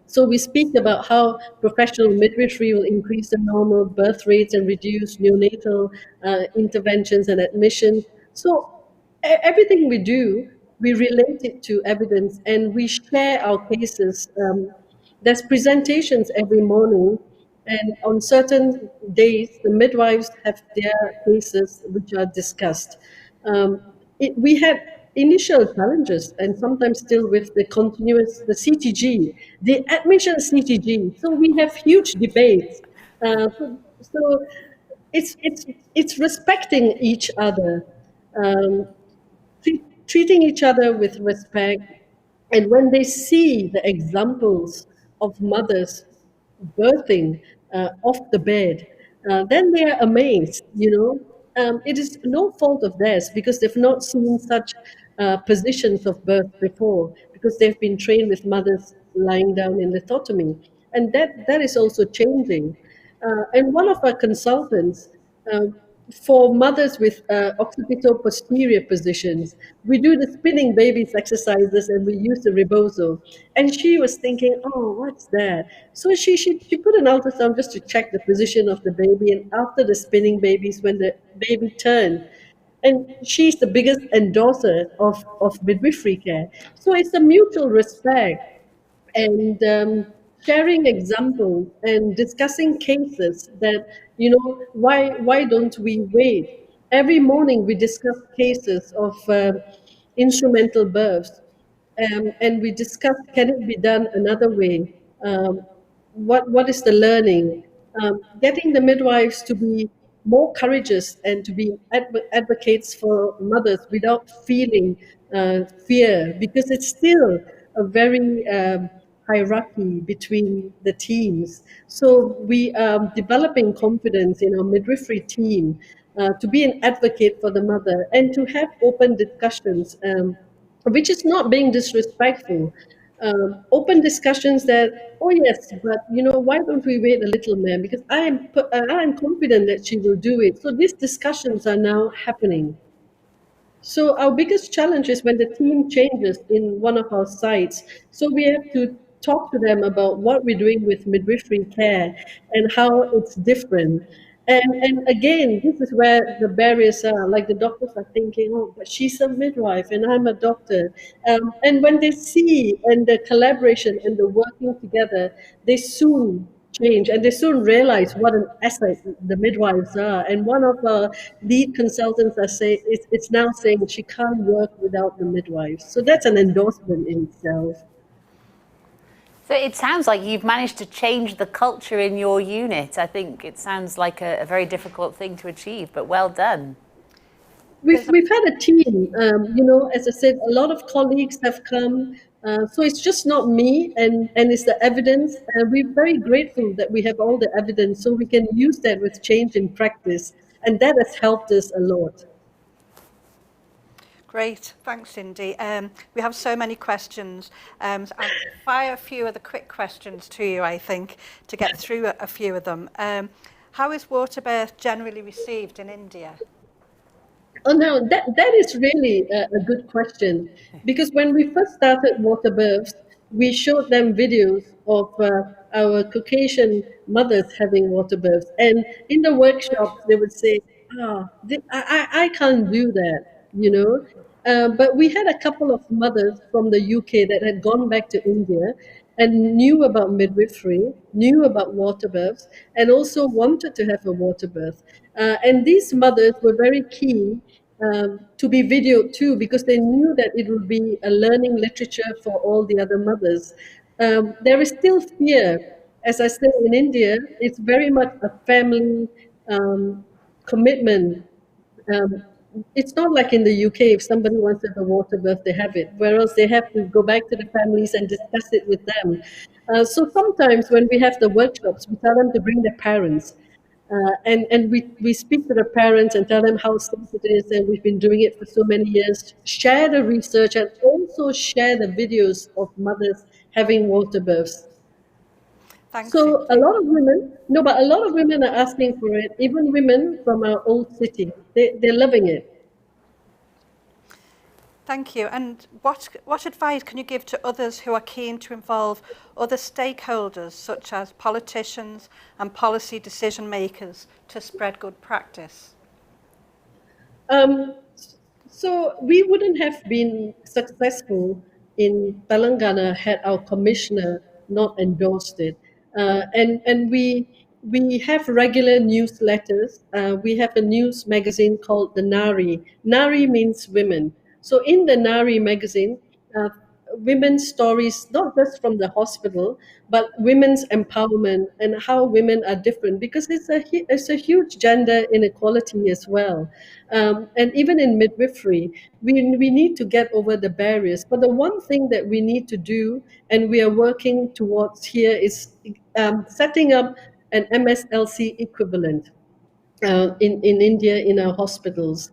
So we speak about how professional midwifery will increase the normal birth rates and reduce neonatal interventions and admissions. So everything we do, we relate it to evidence, and we share our cases. There's presentations every morning, and on certain days, the midwives have their cases which are discussed. We had initial challenges, and sometimes still with the CTG, the admission CTG. So we have huge debates. So it's respecting each other, treating each other with respect, and when they see the examples of mothers birthing off the bed, then they are amazed, It is no fault of theirs because they've not seen such positions of birth before, because they've been trained with mothers lying down in lithotomy. And that is also changing. And one of our consultants, for mothers with occipital-posterior positions, we do the spinning babies exercises and we use the rebozo. And she was thinking, oh, what's that? So she put an ultrasound just to check the position of the baby, and after the spinning babies, when the baby turned, and she's the biggest endorser of midwifery care. So it's a mutual respect, and sharing examples and discussing cases that, why don't we wait? Every morning we discuss cases of instrumental births, and we discuss, can it be done another way? What is the learning? Getting the midwives to be more courageous and to be advocates for mothers without feeling fear, because it's still a very hierarchy between the teams. So we are developing confidence in our midwifery team to be an advocate for the mother and to have open discussions, which is not being disrespectful. Open discussions that, oh yes, but why don't we wait a little, ma'am? Because I am confident that she will do it. So these discussions are now happening. So our biggest challenge is when the team changes in one of our sites. So we have to talk to them about what we're doing with midwifery care and how it's different. And again, this is where the barriers are. Like the doctors are thinking, oh, but she's a midwife and I'm a doctor. And when they see and the collaboration and the working together, they soon change and they soon realize what an asset the midwives are. And one of our lead consultants it's now saying she can't work without the midwives. So that's an endorsement in itself. So it sounds like you've managed to change the culture in your unit. I think it sounds like a very difficult thing to achieve, but well done. We've had a team, as I said, a lot of colleagues have come. So it's just not me, and it's the evidence. And we're very grateful that we have all the evidence, so we can use that with change in practice. And that has helped us a lot. Great, thanks, Cindy. We have so many questions. I'll fire a few of the quick questions to you, I think, to get through a few of them. How is water birth generally received in India? Oh no, that is really a good question, because when we first started water births, we showed them videos of our Caucasian mothers having water births, and in the workshops they would say, I can't do that, but we had a couple of mothers from the UK that had gone back to India and knew about midwifery, knew about water births, and also wanted to have a water birth. And these mothers were very keen to be videoed too, because they knew that it would be a learning literature for all the other mothers. There is still fear. As I said, in India, it's very much a family commitment. It's not like in the UK, if somebody wants to have a water birth, they have it, whereas they have to go back to the families and discuss it with them. So sometimes when we have the workshops, we tell them to bring their parents. And we speak to the parents and tell them how safe it is, and we've been doing it for so many years. Share the research and also share the videos of mothers having water births. So a lot of women are asking for it, even women from our old city. They're loving it. Thank you. And what advice can you give to others who are keen to involve other stakeholders, such as politicians and policy decision makers, to spread good practice? So we wouldn't have been successful in Telangana had our commissioner not endorsed it. And we have regular newsletters. We have a news magazine called the Nari. Nari means women. So in the Nari magazine, women's stories, not just from the hospital, but women's empowerment and how women are different, because it's a huge gender inequality as well. And even in midwifery, we need to get over the barriers. But the one thing that we need to do, and we are working towards here, is setting up an MSLC equivalent in India in our hospitals.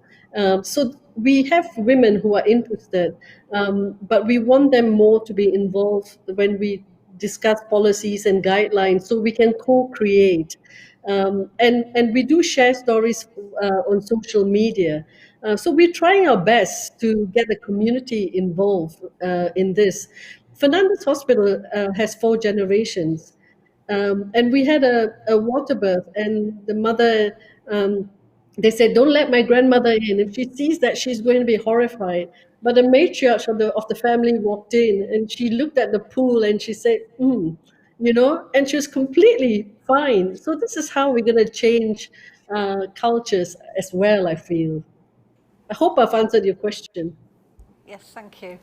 So we have women who are interested, but we want them more to be involved when we discuss policies and guidelines, so we can co-create. And we do share stories on social media. So we're trying our best to get the community involved in this. Fernandez Hospital has 4 generations. And we had a water birth, and the mother, they said, don't let my grandmother in. If she sees that, she's going to be horrified. But the matriarch of the family walked in, and she looked at the pool and she said, and she was completely fine. So this is how we're going to change cultures as well, I feel. I hope I've answered your question. Yes, thank you.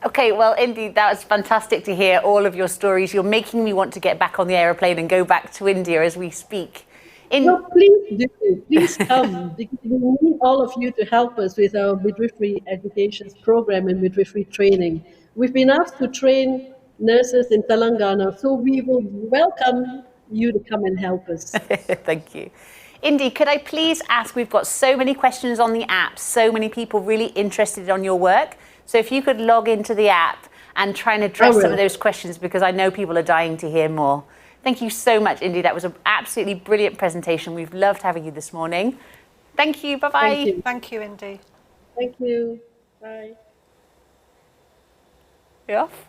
Okay, well, indeed, that was fantastic to hear all of your stories. You're making me want to get back on the aeroplane and go back to India as we speak. No, please do. Please come, because we need all of you to help us with our midwifery education program and midwifery training. We've been asked to train nurses in Telangana, so we will welcome you to come and help us. Thank you. Indy, could I please ask, we've got so many questions on the app, so many people really interested on your work. So if you could log into the app and try and address some of those questions, because I know people are dying to hear more. Thank you so much, Indy. That was an absolutely brilliant presentation. We've loved having you this morning. Thank you. Bye-bye. Thank you, Indy. Thank you. Bye. You're off.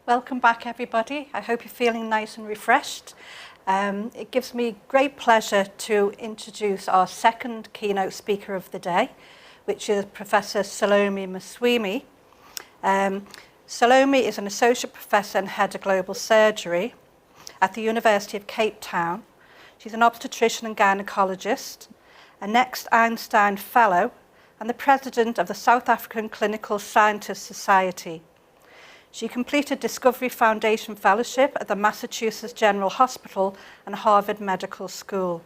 Welcome back, everybody. I hope you're feeling nice and refreshed. It gives me great pleasure to introduce our second keynote speaker of the day, which is Professor Salome Msweli. Salome is an associate professor and head of global surgery at the University of Cape Town. She's an obstetrician and gynecologist, a Next Einstein Fellow, and the president of the South African Clinical Scientists Society. She completed Discovery Foundation Fellowship at the Massachusetts General Hospital and Harvard Medical School.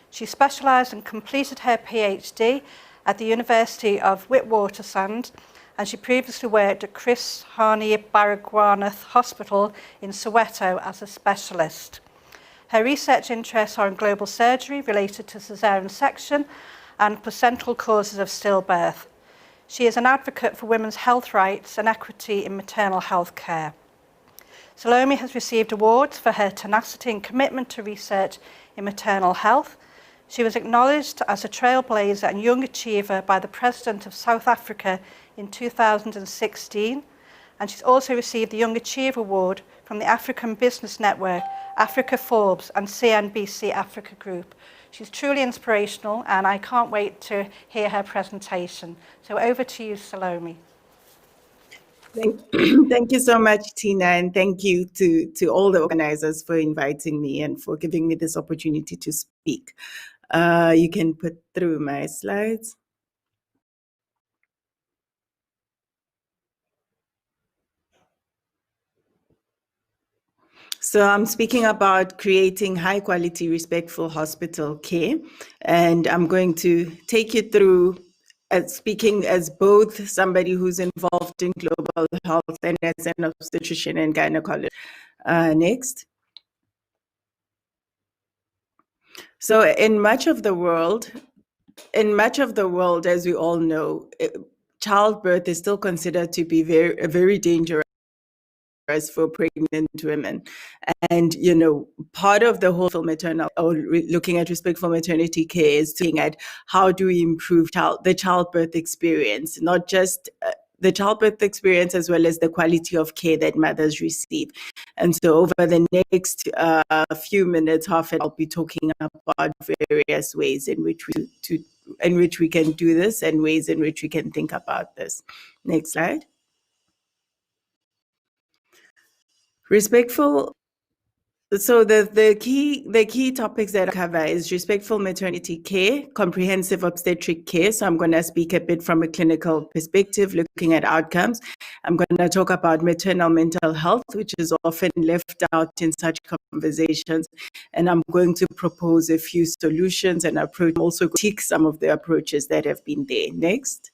She specialized and completed her PhD at the University of Witwatersrand, and she previously worked at Chris Hani Baragwanath Hospital in Soweto as a specialist. Her research interests are in global surgery related to cesarean section and placental causes of stillbirth. She is an advocate for women's health rights and equity in maternal health care. Salome has received awards for her tenacity and commitment to research in maternal health. She was acknowledged as a trailblazer and young achiever by the President of South Africa in 2016, and she's also received the Young Achiever Award from the African Business Network, Africa Forbes, and CNBC Africa Group. She's truly inspirational, and I can't wait to hear her presentation. So over to you, Salome. Thank you so much, Tina, and thank you to all the organizers for inviting me and for giving me this opportunity to speak. You can put through my slides. So I'm speaking about creating high quality, respectful hospital care. And I'm going to take you through speaking as both somebody who's involved in global health and as an obstetrician and gynecologist. Next. So in much of the world, as we all know, childbirth is still considered to be very dangerous for pregnant women. And, you know, part of the whole maternal or looking at respectful maternity care is looking at how do we improve the childbirth experience, not just the childbirth experience as well as the quality of care that mothers receive. And so over the next few minutes, I'll be talking about various ways in which we can do this and ways in which we can think about this. Next slide. Respectful. So the key topics that I cover is respectful maternity care, comprehensive obstetric care. So I'm going to speak a bit from a clinical perspective, looking at outcomes. I'm going to talk about maternal mental health, which is often left out in such conversations. And I'm going to propose a few solutions and approach, also critique some of the approaches that have been there. Next.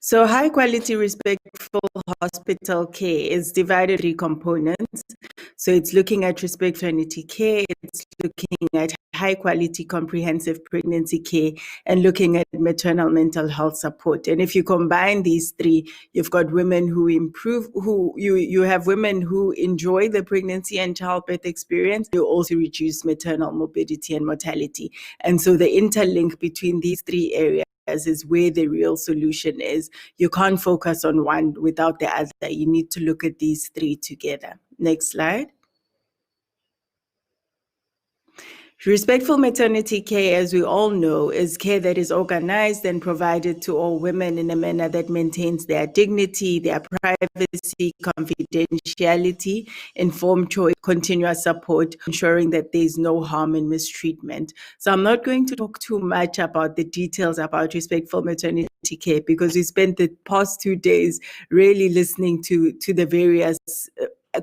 So high quality, respectful hospital care is divided into 3 components. So it's looking at respectful maternity care, it's looking at high quality comprehensive pregnancy care and looking at maternal mental health support. And if you combine these three, you've got women who improve, you have women who enjoy the pregnancy and childbirth experience. You also reduce maternal morbidity and mortality. And so the interlink between these three areas is where the real solution is. You can't focus on one without the other. You need to look at these three together. Next slide. Respectful maternity care, as we all know, is care that is organized and provided to all women in a manner that maintains their dignity, their privacy, confidentiality, informed choice, continuous support, ensuring that there is no harm and mistreatment. So I'm not going to talk too much about the details about respectful maternity care because we spent the past 2 days really listening to the various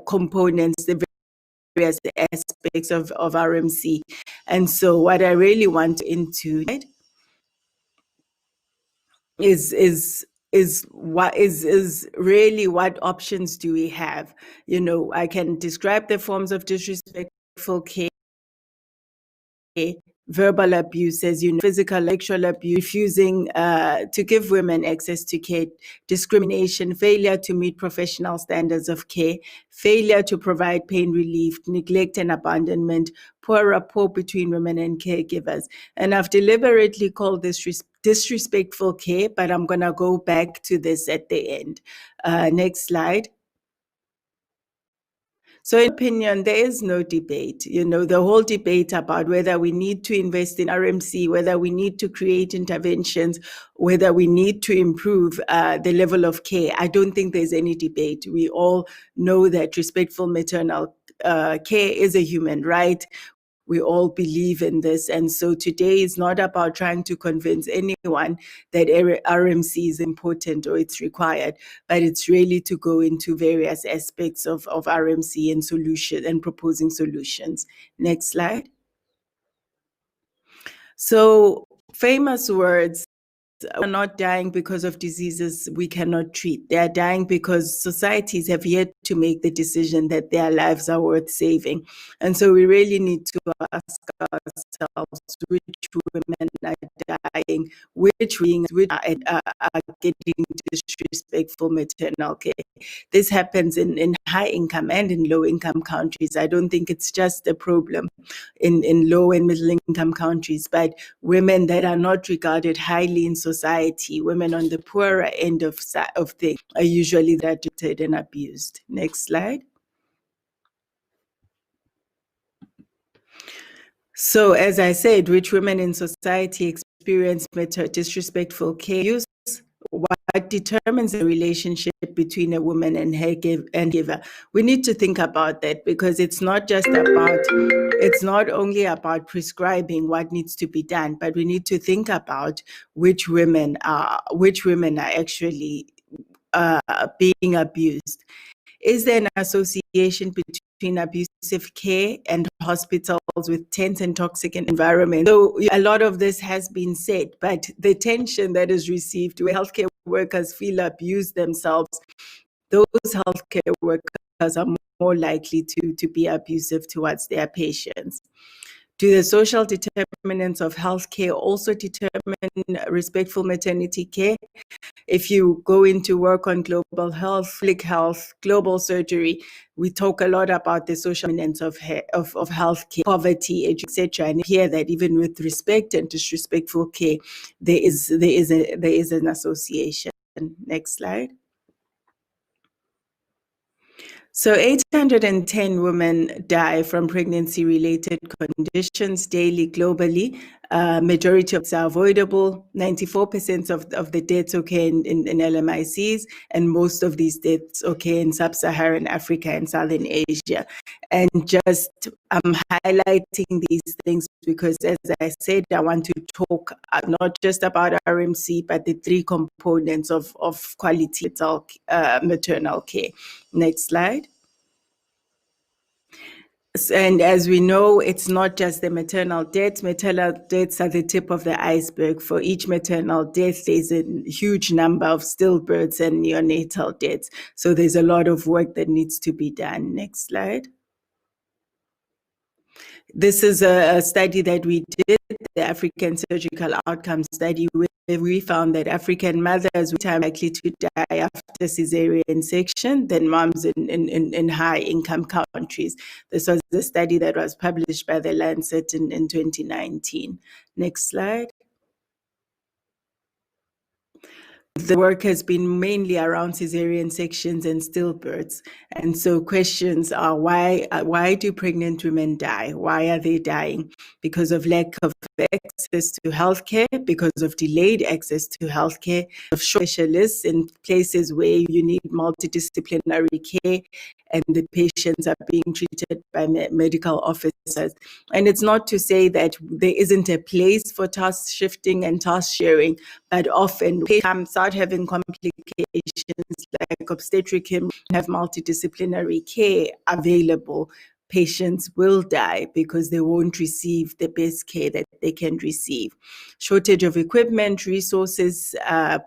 components, the various aspects of RMC. And so what I really want into is really what options do we have? You know, I can describe the forms of disrespectful care, verbal abuse, as you know, physical, sexual abuse, refusing to give women access to care, discrimination, failure to meet professional standards of care, failure to provide pain relief, neglect and abandonment, poor rapport between women and caregivers. And I've deliberately called this disrespectful care, but I'm going to go back to this at the end. Next slide. So in opinion, there is no debate. You know, the whole debate about whether we need to invest in RMC, whether we need to create interventions, whether we need to improve the level of care, I don't think there's any debate. We all know that respectful maternal care is a human right. We all believe in this. And so today is not about trying to convince anyone that RMC is important or it's required, but it's really to go into various aspects of RMC and solution and proposing solutions. Next slide. So famous words are not dying because of diseases we cannot treat. They are dying because societies have yet to make the decision that their lives are worth saving. And so we really need to ask ourselves which women are dying, which beings are getting disrespectful maternal care. This happens in high income and in low income countries. I don't think it's just a problem in low and middle income countries, but women that are not regarded highly in society, women on the poorer end of things, are usually treated and abused. Next slide. So as I said, which women in society experience disrespectful care use? What determines the relationship between a woman and her giver? We need to think about that because it's not only about prescribing what needs to be done, but we need to think about which women are actually being abused. Is there an association between abusive care and hospitals with tense and toxic environments? So a lot of this has been said, but the attention that is received where healthcare workers feel abused themselves, those healthcare workers are more likely to be abusive towards their patients. Do the social determinants of healthcare also determine respectful maternity care? If you go into work on global health, public health, global surgery, we talk a lot about the social determinants of healthcare, poverty, etc. And hear that even with respect and disrespectful care, there is an association. Next slide. So 810 women die from pregnancy-related conditions daily globally. Majority of them are avoidable. 94% of the deaths occur in LMICs, and most of these deaths occur in sub-Saharan Africa and Southern Asia. And just I'm highlighting these things because, as I said, I want to talk not just about RMC, but the three components of quality maternal care. Next slide. And as we know, it's not just the maternal deaths. Maternal deaths are the tip of the iceberg. For each maternal death, there's a huge number of stillbirths and neonatal deaths. So there's a lot of work that needs to be done. Next slide. This is a study that we did, the African Surgical Outcome Study, where we found that African mothers were more likely to die after cesarean section than moms in high-income countries. This was the study that was published by The Lancet in 2019. Next slide. The work has been mainly around cesarean sections and stillbirths. And so questions are, why do pregnant women die? Why are they dying? Because of lack of access to healthcare, because of delayed access to healthcare, of specialists in places where you need multidisciplinary care, and the patients are being treated by medical officers. And it's not to say that there isn't a place for task shifting and task sharing, but often patients start having complications like obstetric hemorrhage, have multidisciplinary care available. Patients will die because they won't receive the best care that they can receive. Shortage of equipment, resources,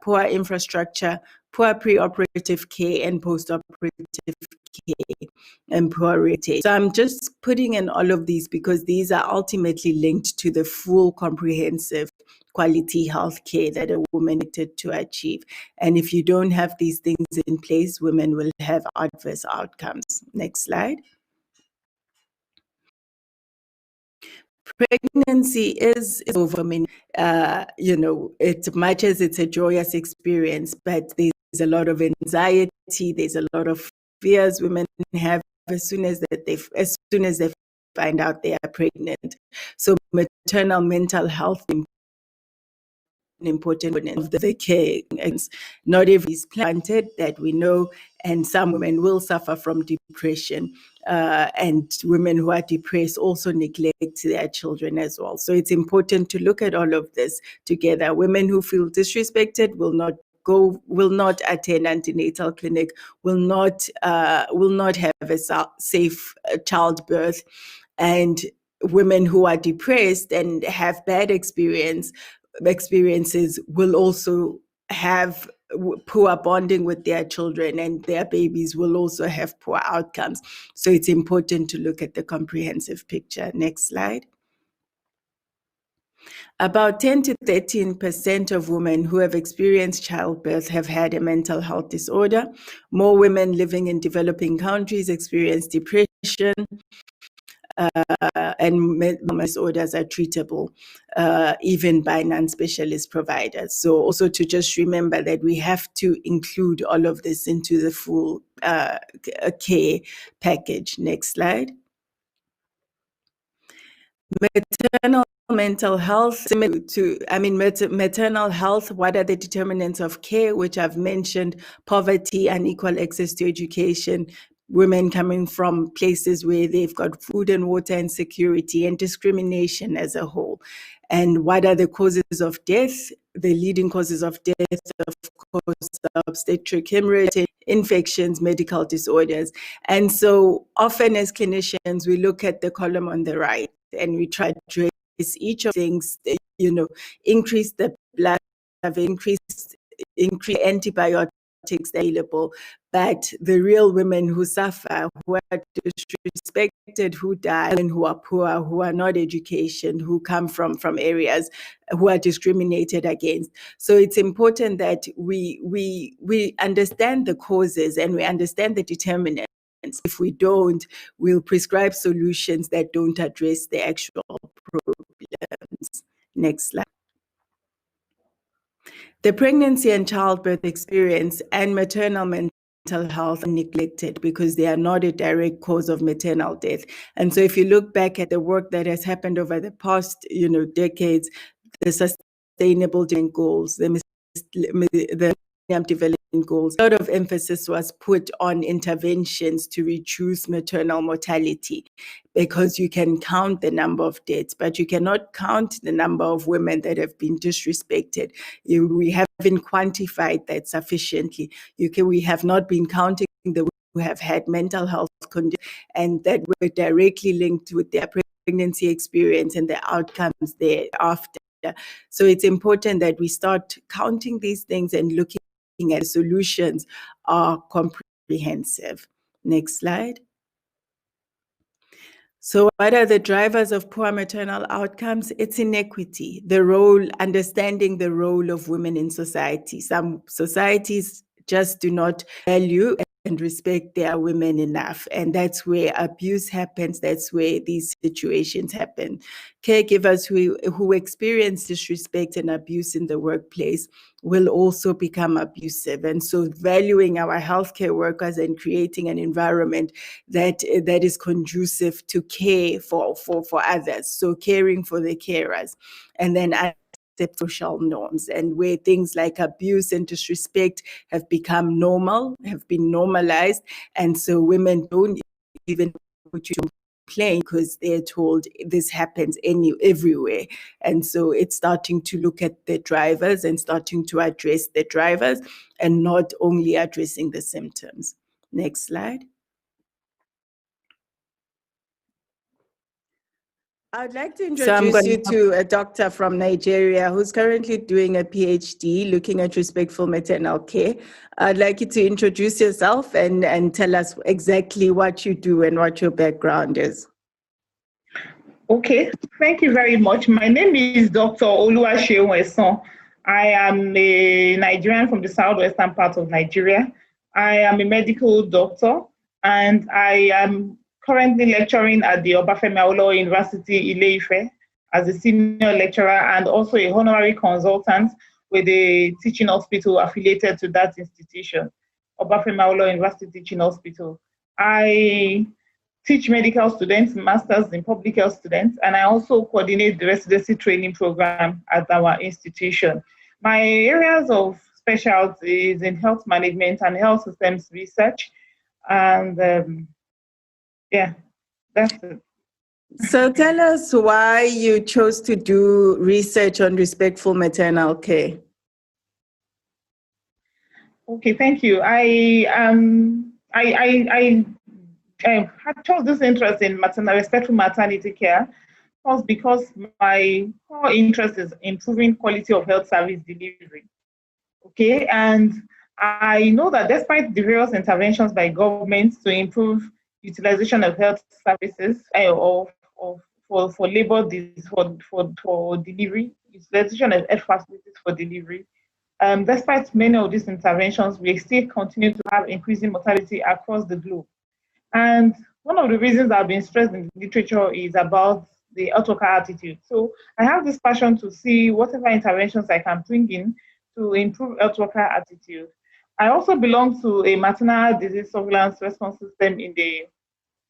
poor infrastructure, poor preoperative care and postoperative care, and poor rate. So I'm just putting in all of these because these are ultimately linked to the full comprehensive quality health care that a woman needed to achieve. And if you don't have these things in place, women will have adverse outcomes. Next slide. Pregnancy is over me. It much as it's a joyous experience, but there's a lot of anxiety, there's a lot of fears women have as soon as they find out they are pregnant. So maternal mental health is an important component of the care. Not every is planted, that we know, and some women will suffer from depression. And women who are depressed also neglect their children as well. So it's important to look at all of this together. Women who feel disrespected will not attend antenatal clinic, will not have a safe childbirth. And women who are depressed and have bad experiences will also have poor bonding with their children, and their babies will also have poor outcomes. So it's important to look at the comprehensive picture. Next slide. About 10 to 13% of women who have experienced childbirth have had a mental health disorder. More women living in developing countries experience depression, and mental disorders are treatable even by non-specialist providers. So also to just remember that we have to include all of this into the full care package. Next slide. Maternal mental health, maternal health, what are the determinants of care, which I've mentioned: poverty, unequal access to education, women coming from places where they've got food and water insecurity, and discrimination as a whole. And what are the causes of death? The leading causes of death, of course, obstetric hemorrhage, infections, medical disorders. And so often as clinicians, we look at the column on the right and we try to address each of things, increase the blood, increase antibiotics available. But the real women who suffer, who are disrespected, who die, and who are poor, who are not educated, who come from areas who are discriminated against. So it's important that we understand the causes and we understand the determinants. If we don't, we'll prescribe solutions that don't address the actual problems. Next slide. The pregnancy and childbirth experience and maternal mental health are neglected because they are not a direct cause of maternal death. And so if you look back at the work that has happened over the past, decades, the sustainable development goals, the development goals, a lot of emphasis was put on interventions to reduce maternal mortality, because you can count the number of deaths, but you cannot count the number of women that have been disrespected. We haven't quantified that sufficiently. We have not been counting the women who have had mental health conditions and that were directly linked with their pregnancy experience and the outcomes thereafter. So it's important that we start counting these things and looking at solutions are comprehensive. Next slide. So what are the drivers of poor maternal outcomes? It's inequity, understanding the role of women in society. Some societies just do not value and respect their women enough. And that's where abuse happens. That's where these situations happen. Caregivers who experience disrespect and abuse in the workplace will also become abusive. And so valuing our healthcare workers and creating an environment that is conducive to care for others. So caring for the carers, and then accept social norms, and where things like abuse and disrespect have become normal, have been normalized. And so women don't even put you to complain because they're told this happens everywhere. And so it's starting to look at the drivers and starting to address the drivers and not only addressing the symptoms. Next slide. I'd like to introduce you to a doctor from Nigeria who's currently doing a PhD looking at respectful maternal care. I'd like you to introduce yourself and tell us exactly what you do and what your background is. Okay, thank you very much. My name is Dr. Oluwaseun Weson. I am a Nigerian from the southwestern part of Nigeria. I am a medical doctor, and I am currently lecturing at the Obafemi Awolowo University, Ile-Ife, as a senior lecturer and also a honorary consultant with a teaching hospital affiliated to that institution, Obafemi Awolowo University Teaching Hospital. I teach medical students, masters in public health students, and I also coordinate the residency training program at our institution. My areas of specialty is in health management and health systems research, and yeah, that's it. So tell us why you chose to do research on respectful maternal care. Okay, thank you. I chose this interest in respectful maternity care was because my core interest is improving quality of health service delivery. Okay, and I know that despite the various interventions by governments to improve utilization of health services for labor for delivery, utilization of health facilities for delivery. Despite many of these interventions, we still continue to have increasing mortality across the globe. And one of the reasons that have been stressed in the literature is about the health worker attitude. So I have this passion to see whatever interventions I can bring in to improve health worker attitude. I also belong to a maternal disease surveillance response system in the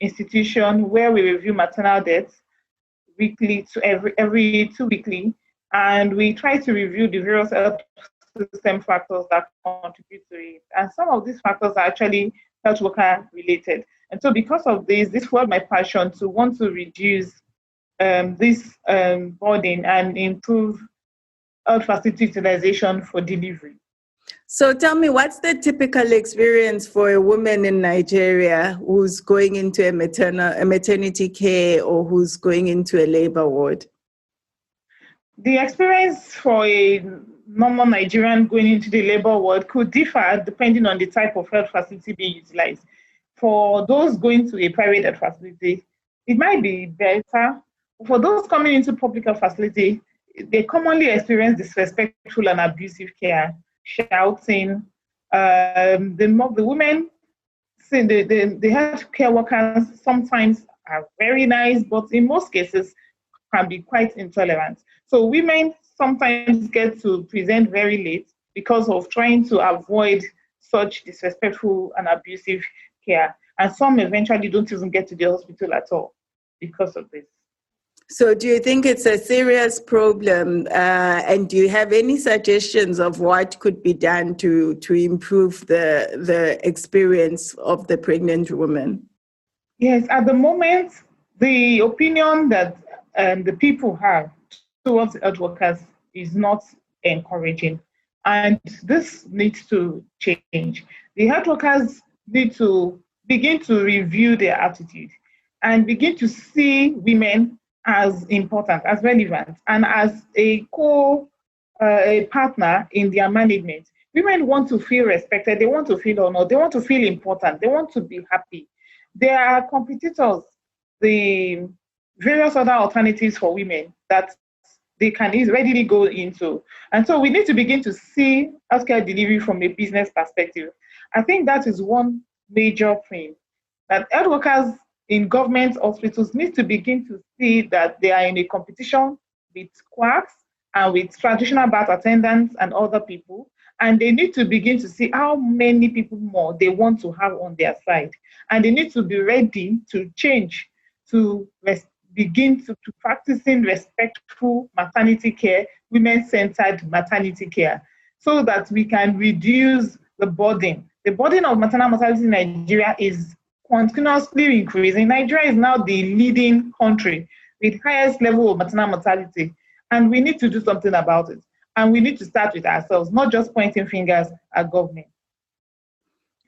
institution where we review maternal deaths weekly to every 2 weekly, and we try to review the various health system factors that contribute to it. And some of these factors are actually health worker related. And so because of this was my passion to want to reduce this burden and improve health facility utilization for delivery. So tell me, what's the typical experience for a woman in Nigeria who's going into a maternity care or who's going into a labor ward? The experience for a normal Nigerian going into the labor ward could differ depending on the type of health facility being utilized. For those going to a private health facility, it might be better. For those coming into public health facility, they commonly experience disrespectful and abusive care, shouting. The women, the health care workers sometimes are very nice, but in most cases can be quite intolerant. So women sometimes get to present very late because of trying to avoid such disrespectful and abusive care. And some eventually don't even get to the hospital at all because of this. So do you think it's a serious problem? And do you have any suggestions of what could be done to improve the experience of the pregnant woman? Yes, at the moment, the opinion that the people have towards health workers is not encouraging. And this needs to change. The health workers need to begin to review their attitude and begin to see women as important, as relevant, and as a partner in their management. Women want to feel respected, they want to feel honored, they want to feel important, they want to be happy. They are competitors the various other alternatives for women that they can readily go into. And so we need to begin to see healthcare delivery from a business perspective. I think that is one major thing, that health workers in government hospitals need to begin to see that they are in a competition with quacks and with traditional birth attendants and other people. And they need to begin to see how many people more they want to have on their side. And they need to be ready to change, to begin to practicing respectful maternity care, women-centered maternity care, so that we can reduce the burden. The burden of maternal mortality in Nigeria is continuously increasing. Nigeria is now the leading country with highest level of maternal mortality, and we need to do something about it. And we need to start with ourselves, not just pointing fingers at government.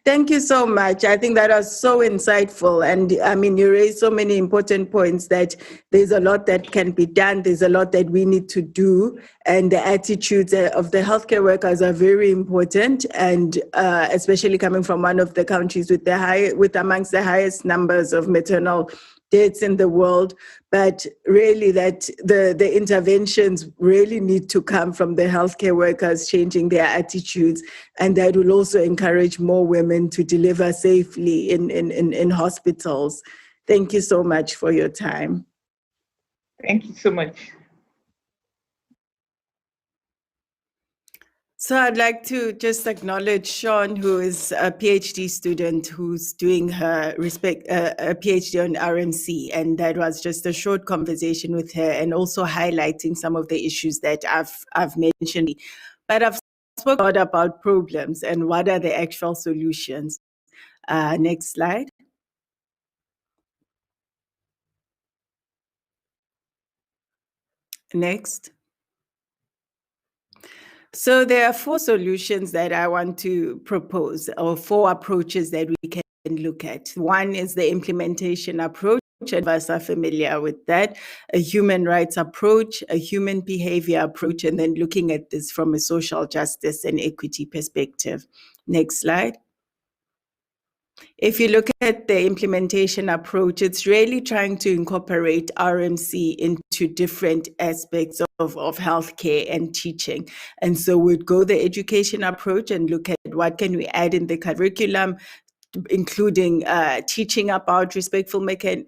Thank you so much. I think that was so insightful. And I mean, you raised so many important points that there's a lot that can be done. There's a lot that we need to do. And the attitudes of the healthcare workers are very important. And especially coming from one of the countries with amongst the highest numbers of maternal deaths in the world, but really that the interventions really need to come from the healthcare workers changing their attitudes, and that will also encourage more women to deliver safely in hospitals. Thank you so much for your time. Thank you so much. So I'd like to just acknowledge Sean, who is a PhD student who's doing her a PhD on RMC. And that was just a short conversation with her and also highlighting some of the issues that I've mentioned. But I've spoken a lot about problems and what are the actual solutions. Next slide. Next. So there are 4 solutions that I want to propose, or 4 approaches that we can look at. One is the implementation approach, and of us are familiar with that, a human rights approach, a human behavior approach, and then looking at this from a social justice and equity perspective. Next slide. If you look at the implementation approach, it's really trying to incorporate RMC into different aspects of healthcare and teaching. And so we'd go the education approach and look at what can we add in the curriculum, including teaching about respectful maternity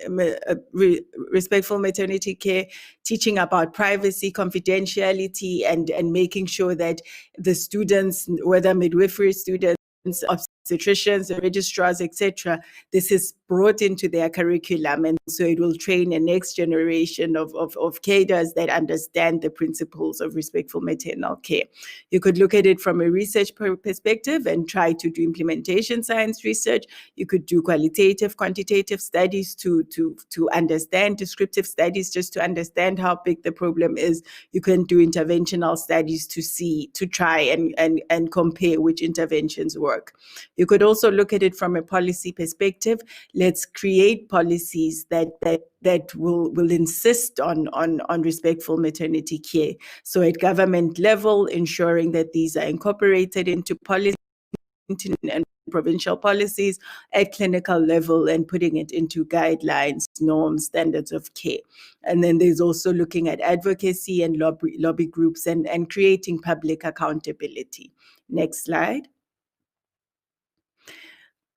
care, teaching about privacy, confidentiality, and making sure that the students, whether midwifery students, obstetricians, registrars, etc., this is brought into their curriculum, and so it will train a next generation of cadres that understand the principles of respectful maternal care. You could look at it from a research perspective and try to do implementation science research. You could do qualitative, quantitative studies to understand, descriptive studies just to understand how big the problem is. You can do interventional studies to try and compare which interventions work. You could also look at it from a policy perspective. Let's create policies that will insist on respectful maternity care. So at government level, ensuring that these are incorporated into policy and provincial policies, at clinical level, and putting it into guidelines, norms, standards of care. And then there's also looking at advocacy and lobby groups and creating public accountability. Next slide.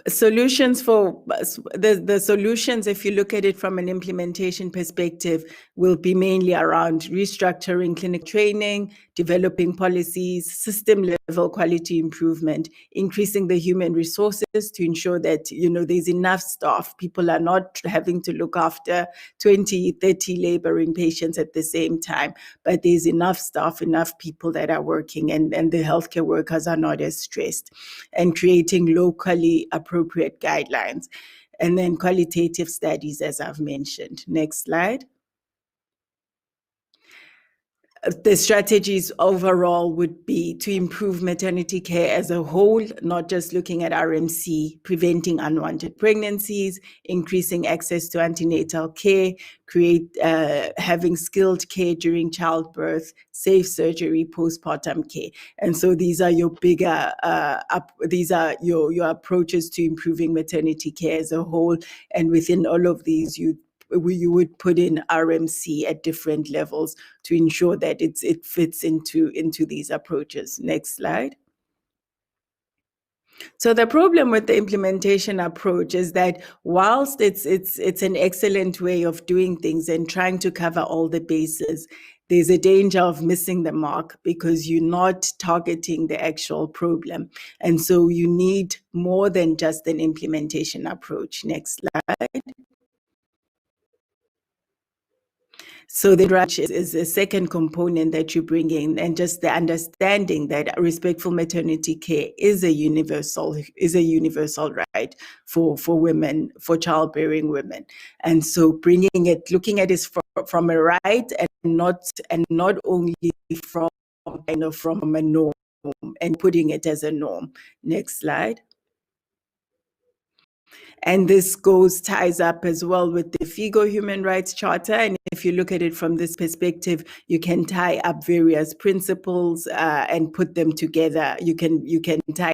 Solutions for the solutions, if you look at it from an implementation perspective, will be mainly around restructuring clinical training, developing policies, system level quality improvement, increasing the human resources to ensure that there's enough staff. People are not having to look after 20, 30 laboring patients at the same time, but there's enough staff, enough people that are working, and the healthcare workers are not as stressed, and creating locally appropriate guidelines, and then qualitative studies, as I've mentioned. Next slide. The strategies overall would be to improve maternity care as a whole, not just looking at RMC, preventing unwanted pregnancies, increasing access to antenatal care, having skilled care during childbirth, safe surgery, postpartum care. And so these are your bigger, these are your approaches to improving maternity care as a whole. And within all of these, you you would put in RMC at different levels to ensure that it fits into these approaches. Next slide. So the problem with the implementation approach is that whilst it's an excellent way of doing things and trying to cover all the bases, there's a danger of missing the mark because you're not targeting the actual problem. And so you need more than just an implementation approach. Next slide. So the right is a second component that you bring in, and just the understanding that respectful maternity care is a universal right for women, for childbearing women. And so bringing it, looking at it from a right and not only from a norm, and putting it as a norm. Next slide. And this ties up as well with the FIGO Human Rights Charter. And if you look at it from this perspective, you can tie up various principles and put them together. You can tie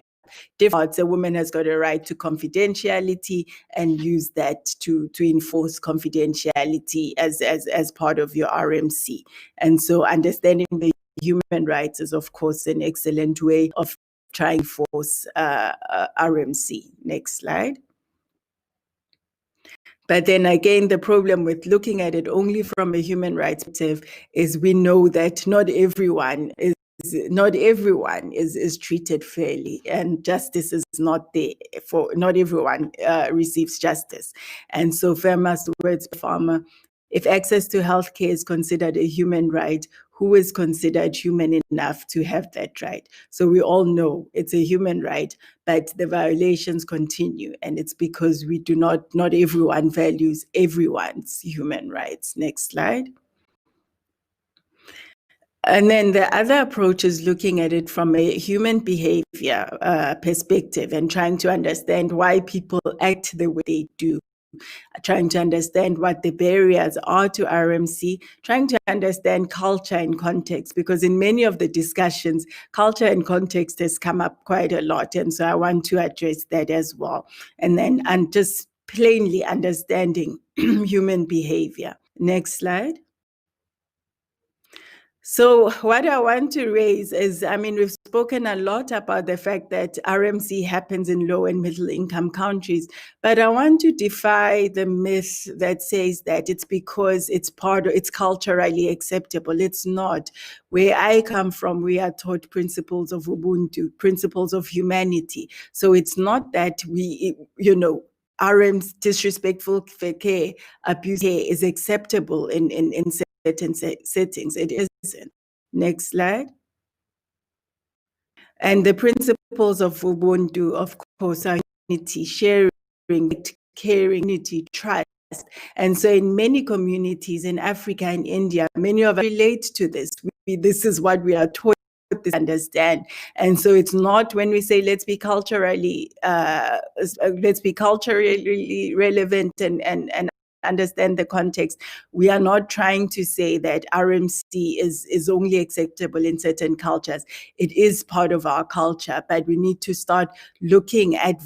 different parts. A woman has got a right to confidentiality and use that to enforce confidentiality as part of your RMC. And so understanding the human rights is, of course, an excellent way of trying to force RMC. Next slide. But then again, the problem with looking at it only from a human rights perspective is we know that not everyone is treated fairly, and justice is not there for not everyone receives justice. And so, famous words, farmer. If access to healthcare is considered a human right, who is considered human enough to have that right? So we all know it's a human right, but the violations continue, and it's because we do not everyone values everyone's human rights. Next slide. And then the other approach is looking at it from a human behavior perspective and trying to understand why people act the way they do. Trying to understand what the barriers are to RMC, trying to understand culture and context, because in many of the discussions, culture and context has come up quite a lot. And so I want to address that as well. And then just plainly understanding human behavior. Next slide. So what I want to raise is, we've spoken a lot about the fact that RMC happens in low and middle income countries, but I want to defy the myth that says that it's because it's culturally acceptable. It's not. Where I come from, we are taught principles of Ubuntu, principles of humanity. So it's not that RM's disrespectful care, abuse care is acceptable in certain settings. It isn't. Next slide. And the principles of Ubuntu, of course, are unity, sharing, caring, unity, trust. And so in many communities in Africa and India, many of us relate to this. This is what we are taught to understand. And so it's not when we say let's be culturally relevant and understand the context. We are not trying to say that RMC is only acceptable in certain cultures. It is part of our culture, but we need to start looking at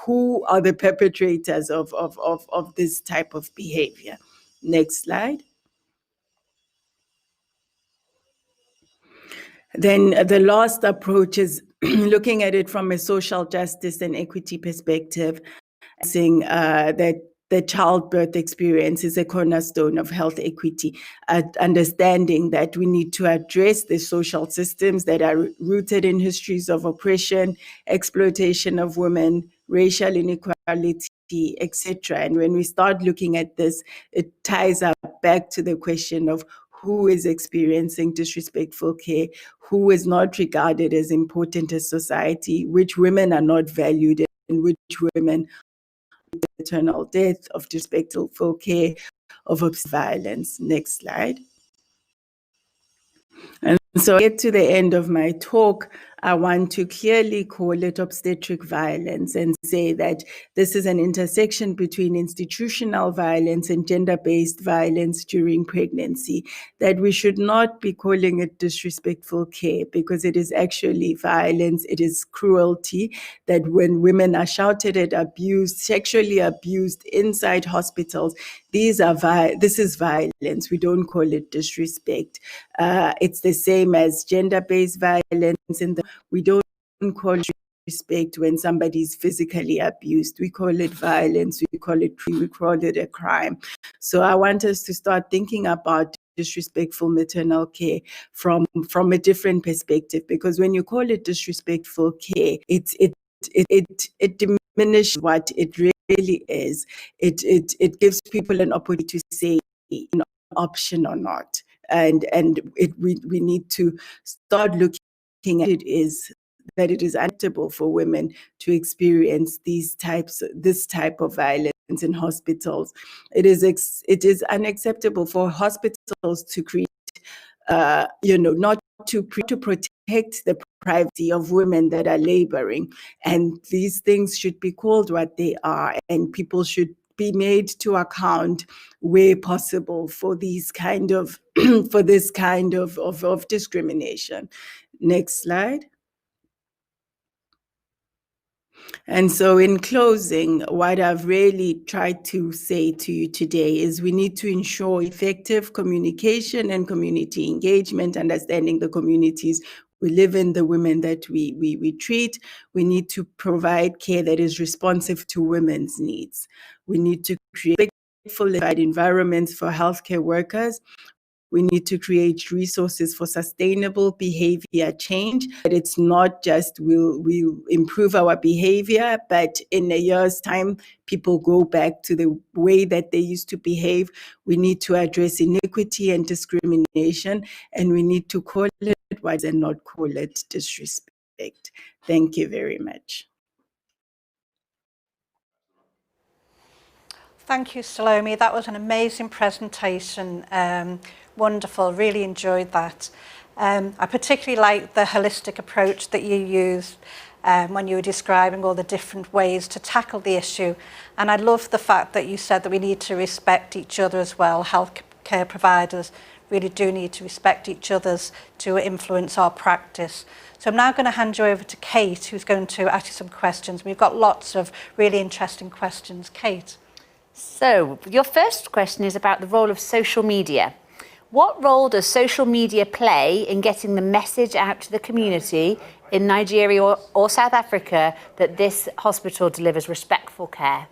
who are the perpetrators of this type of behavior. Next slide. Then the last approach is looking at it from a social justice and equity perspective, saying that the childbirth experience is a cornerstone of health equity, understanding that we need to address the social systems that are rooted in histories of oppression, exploitation of women, racial inequality, etc. And when we start looking at this, it ties up back to the question of who is experiencing disrespectful care, who is not regarded as important as society, which women are not valued, and which women maternal death, of disrespectful care, of violence. Next slide. And So, get to the end of my talk, I want to clearly call it obstetric violence and say that this is an intersection between institutional violence and gender-based violence during pregnancy, that we should not be calling it disrespectful care because it is actually violence, it is cruelty, that when women are shouted at, abused, sexually abused inside hospitals, this is violence. We don't call it disrespect. It's the same as gender-based violence. We don't call it respect when somebody is physically abused. We call it violence. We call it a crime. So I want us to start thinking about disrespectful maternal care from a different perspective, because when you call it disrespectful care, it diminishes what it really is. It gives people an opportunity to say an option or not. And we need to start looking at it is unacceptable for women to experience this type of violence in hospitals. It is unacceptable for hospitals to create, not to protect the privacy of women that are laboring. And these things should be called what they are, and people should be made to account where possible for these kind of for this kind of discrimination. Next slide. And so in closing, what I've really tried to say to you today is we need to ensure effective communication and community engagement, understanding the communities we live in, the women that we treat. We need to provide care that is responsive to women's needs. We need to create respectful environments for healthcare workers. We need to create resources for sustainable behavior change. But it's not just we'll improve our behavior, but in a year's time, people go back to the way that they used to behave. We need to address inequity and discrimination, and we need to call it what and not call it disrespect. Thank you very much. Thank you, Salome. That was an amazing presentation. Wonderful, really enjoyed that. I particularly like the holistic approach that you used when you were describing all the different ways to tackle the issue. And I love the fact that you said that we need to respect each other as well. Healthcare providers really do need to respect each other's to influence our practice. So I'm now going to hand you over to Kate, who's going to ask you some questions. We've got lots of really interesting questions. Kate. So your first question is about the role of social media. What role does social media play in getting the message out to the community in Nigeria or South Africa that this hospital delivers respectful care?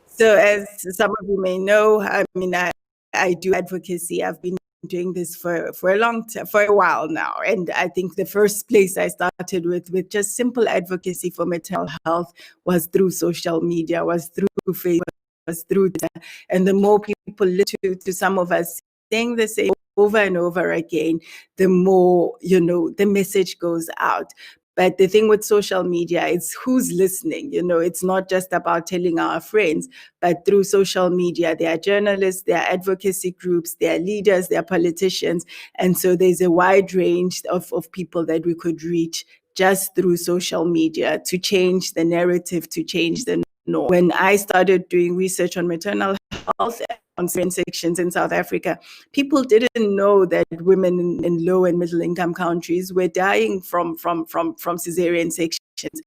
So as some of you may know, I mean, I do advocacy. I've been doing this for a while now. And I think the first place I started with just simple advocacy for mental health was through social media, was through Facebook, was through Twitter. And the more people listen to some of us saying the same over and over again, the more, the message goes out. But the thing with social media is who's listening. It's not just about telling our friends, but through social media, there are journalists, there are advocacy groups, there are leaders, there are politicians. And so there's a wide range of people that we could reach just through social media to change the narrative, to change the norm. When I started doing research on maternal health on cesarean sections in South Africa, people didn't know that women in low and middle income countries were dying from cesarean sections,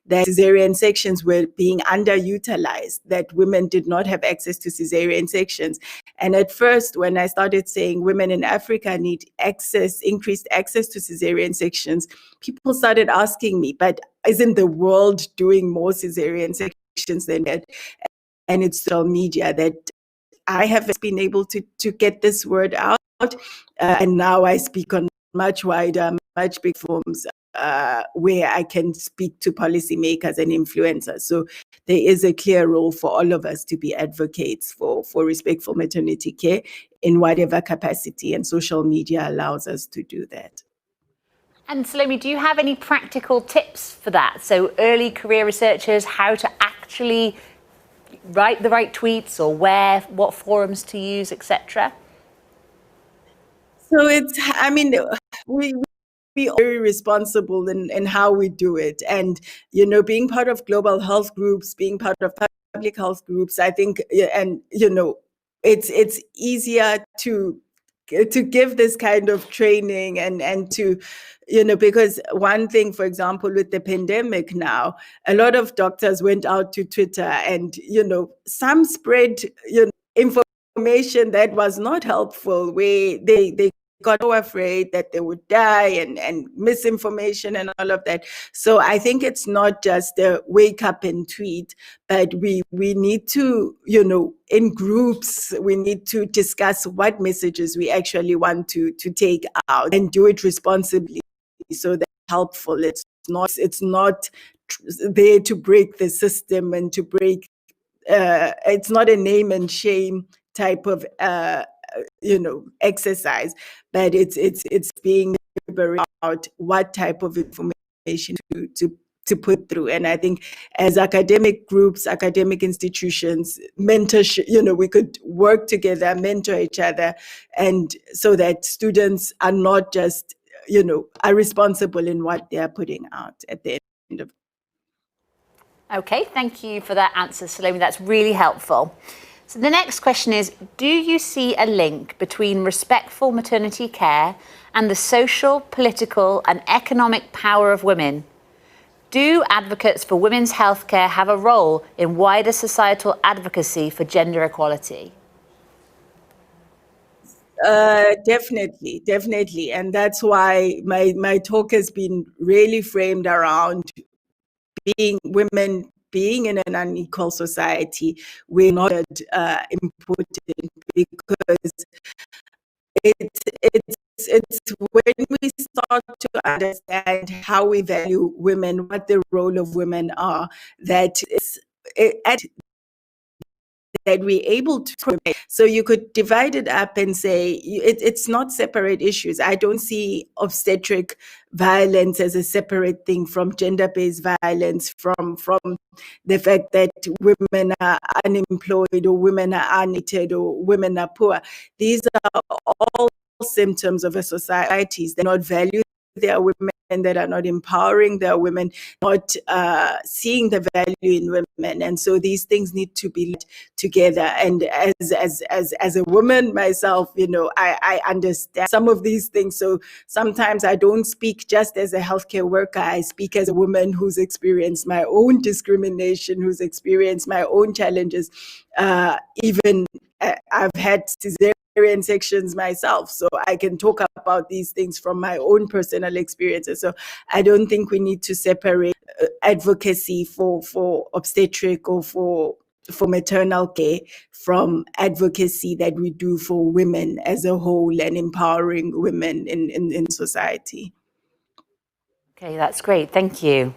that cesarean sections were being underutilized, that women did not have access to cesarean sections. And at first, when I started saying women in Africa need increased access to cesarean sections, people started asking me, but isn't the world doing more cesarean sections than that? And it's social media that I have been able to get this word out. And now I speak on much wider, much big forums where I can speak to policymakers and influencers. So there is a clear role for all of us to be advocates for respectful maternity care in whatever capacity, and social media allows us to do that. And Salome, do you have any practical tips for that? So early career researchers, how to actually write the right tweets, or what forums to use, etc.? So it's, I mean, we be very responsible in how we do it. And, you know, being part of global health groups, being part of public health groups, I think, and, you know, it's easier to give this kind of training and to, you know, because one thing, for example, with the pandemic now, a lot of doctors went out to Twitter and, you know, some spread, you know, information that was not helpful, where they got so afraid that they would die and misinformation and all of that. So I think it's not just a wake up and tweet, but we need to, you know, in groups, we need to discuss what messages we actually want to take out and do it responsibly so that it's helpful. It's not there to break the system and to break, it's not a name and shame type of you know, exercise, but it's being about what type of information to put through. And I think as academic groups, academic institutions, mentorship, you know, we could work together, mentor each other, and so that students are not just, you know, are responsible in what they are putting out at the end of. Okay, thank you for that answer, Salome. That's really helpful. So the next question is, do you see a link between respectful maternity care and the social, political and economic power of women? Do advocates for women's healthcare have a role in wider societal advocacy for gender equality? Definitely. And that's why my talk has been really framed around women being in an unequal society. We're not important because it's when we start to understand how we value women, what the role of women are, that we're able to. So you could divide it up and say it's not separate issues. I don't see obstetric violence as a separate thing from gender-based violence, from the fact that women are unemployed or women are uneducated or women are poor. These are all symptoms of a society that not value their women, that are not empowering their women, not seeing the value in women. And so these things need to be together. And as a woman myself, you know, I understand some of these things. So sometimes I don't speak just as a healthcare worker. I speak as a woman who's experienced my own discrimination, who's experienced my own challenges. Even I've had cesarean sections myself, so I can talk about these things from my own personal experiences. So I don't think we need to separate advocacy for obstetric or for maternal care from advocacy that we do for women as a whole and empowering women in society. Okay, that's great. Thank you.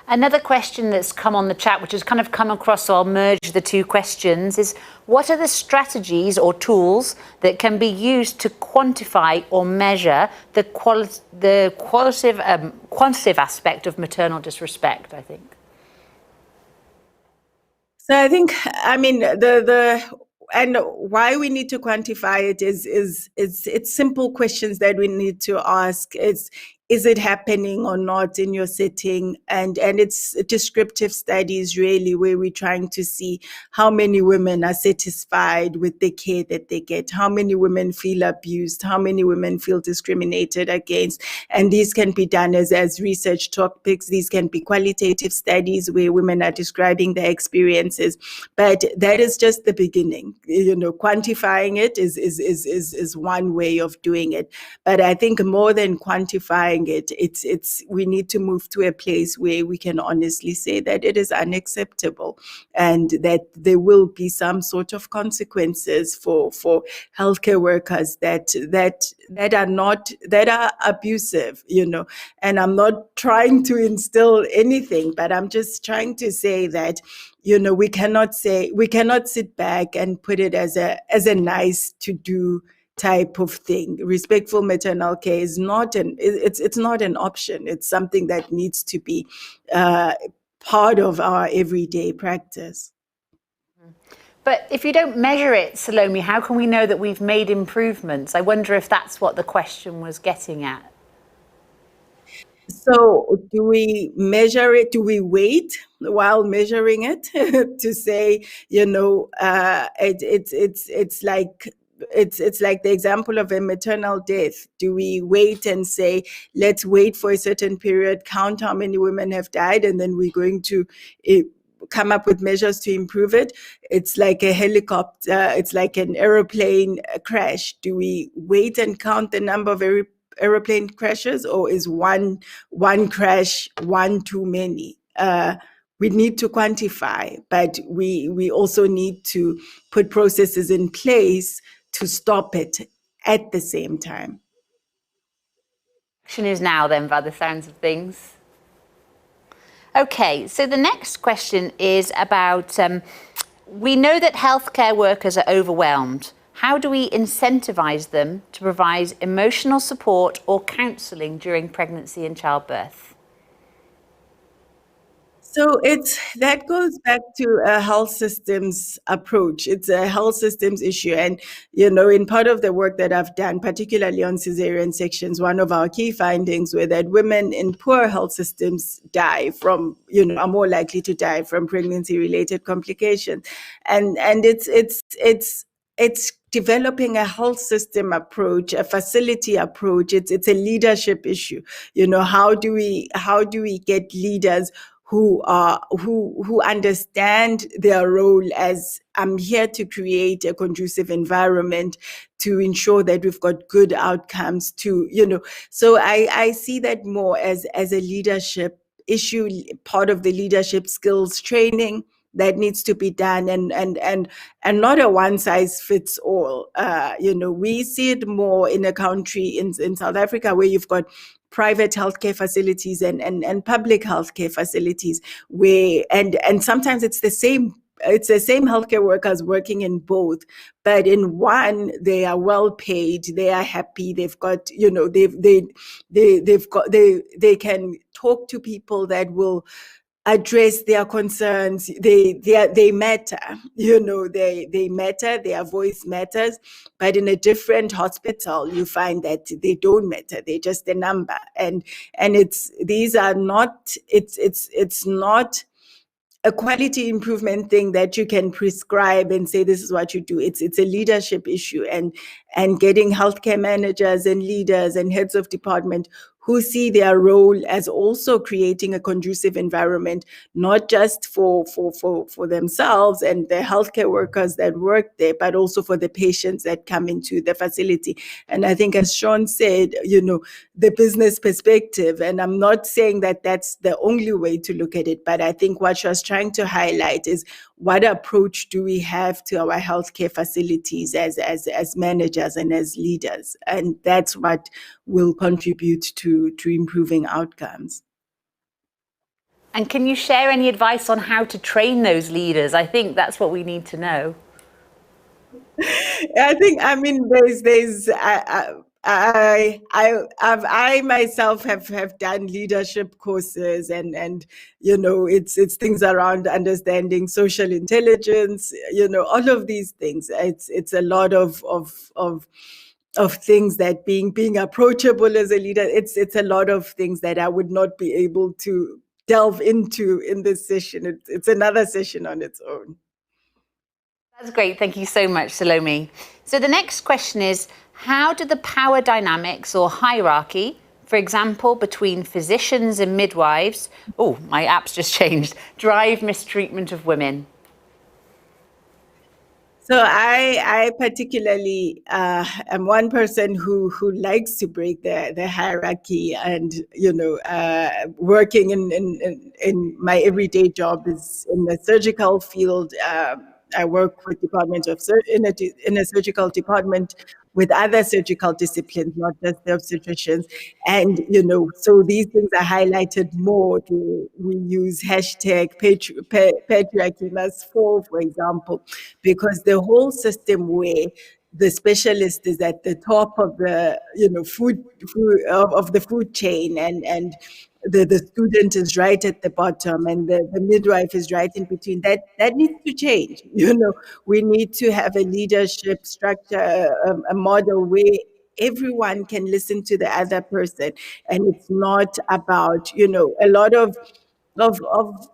Another question that's come on the chat, which has kind of come across, so I'll merge the two questions, is what are the strategies or tools that can be used to quantify or measure the quantitative aspect of maternal disrespect, I think? So I think, I mean, and why we need to quantify it it's simple questions that we need to ask. Is it happening or not in your setting? And it's descriptive studies really, where we're trying to see how many women are satisfied with the care that they get, how many women feel abused, how many women feel discriminated against. And these can be done as research topics. These can be qualitative studies where women are describing their experiences. But that is just the beginning. You know, quantifying it is one way of doing it. But I think more than quantifying it's we need to move to a place where we can honestly say that it is unacceptable and that there will be some sort of consequences for healthcare workers that are abusive, you know. And I'm not trying to instill anything, but I'm just trying to say that, you know, we cannot sit back and put it as a nice to do type of thing. Respectful maternal care is not it's not an option. It's something that needs to be part of our everyday practice. But if you don't measure it, Salome, how can we know that we've made improvements? I wonder if that's what the question was getting at. So do we measure it? Do we wait while measuring it to say, it's like the example of a maternal death. Do we wait and say, let's wait for a certain period, count how many women have died, and then we're going to come up with measures to improve it? It's like a helicopter, it's like an aeroplane crash. Do we wait and count the number of aeroplane crashes, or is one crash one too many? We need to quantify, but we also need to put processes in place to stop it at the same time. Action is now then, by the sounds of things. Okay, so the next question is about, we know that healthcare workers are overwhelmed. How do we incentivize them to provide emotional support or counselling during pregnancy and childbirth? So that goes back to a health systems approach. It's a health systems issue. And, in part of the work that I've done, particularly on cesarean sections, one of our key findings were that women in poor health systems die from, are more likely to die from pregnancy-related complications. And it's developing a health system approach, a facility approach. It's a leadership issue. How do we get leaders who understand their role as, I'm here to create a conducive environment to ensure that we've got good outcomes so I see that more as a leadership issue, part of the leadership skills training that needs to be done, and not a one size fits all. We see it more in a country in South Africa where you've got private healthcare facilities and public healthcare facilities where, and sometimes it's the same healthcare workers working in both, but in one they are well paid, they are happy, they've got, they can talk to people that will address their concerns. They matter, they matter, their voice matters. But in a different hospital, you find that they don't matter, they're just a number. And it's not a quality improvement thing that you can prescribe and say this is what you do. It's a leadership issue, and getting healthcare managers and leaders and heads of department who see their role as also creating a conducive environment, not just for themselves and the healthcare workers that work there, but also for the patients that come into the facility. And I think, as Sean said, the business perspective, and I'm not saying that that's the only way to look at it, but I think what she was trying to highlight is what approach do we have to our healthcare facilities as managers and as leaders? And that's what will contribute to improving outcomes. And can you share any advice on how to train those leaders? I think that's what we need to know. I myself have done leadership courses, and it's things around understanding social intelligence, all of these things. It's a lot of things that being approachable as a leader, it's a lot of things that I would not be able to delve into in this session. It's another session on its own. That's great. Thank you so much, Salome. So the next question is, how do the power dynamics or hierarchy, for example, between physicians and midwives, my app's just changed, drive mistreatment of women? So I particularly am one person who likes to break the hierarchy, and working in my everyday job is in the surgical field. I work with departments of in a surgical department with other surgical disciplines, not just the obstetricians. And, so these things are highlighted more. We use hashtag patriarchy must fall, for example, because the whole system where the specialist is at the top of the food of the food chain, and the student is right at the bottom, and the midwife is right in between. That needs to change. We need to have a leadership structure, a model where everyone can listen to the other person, and it's not about a lot of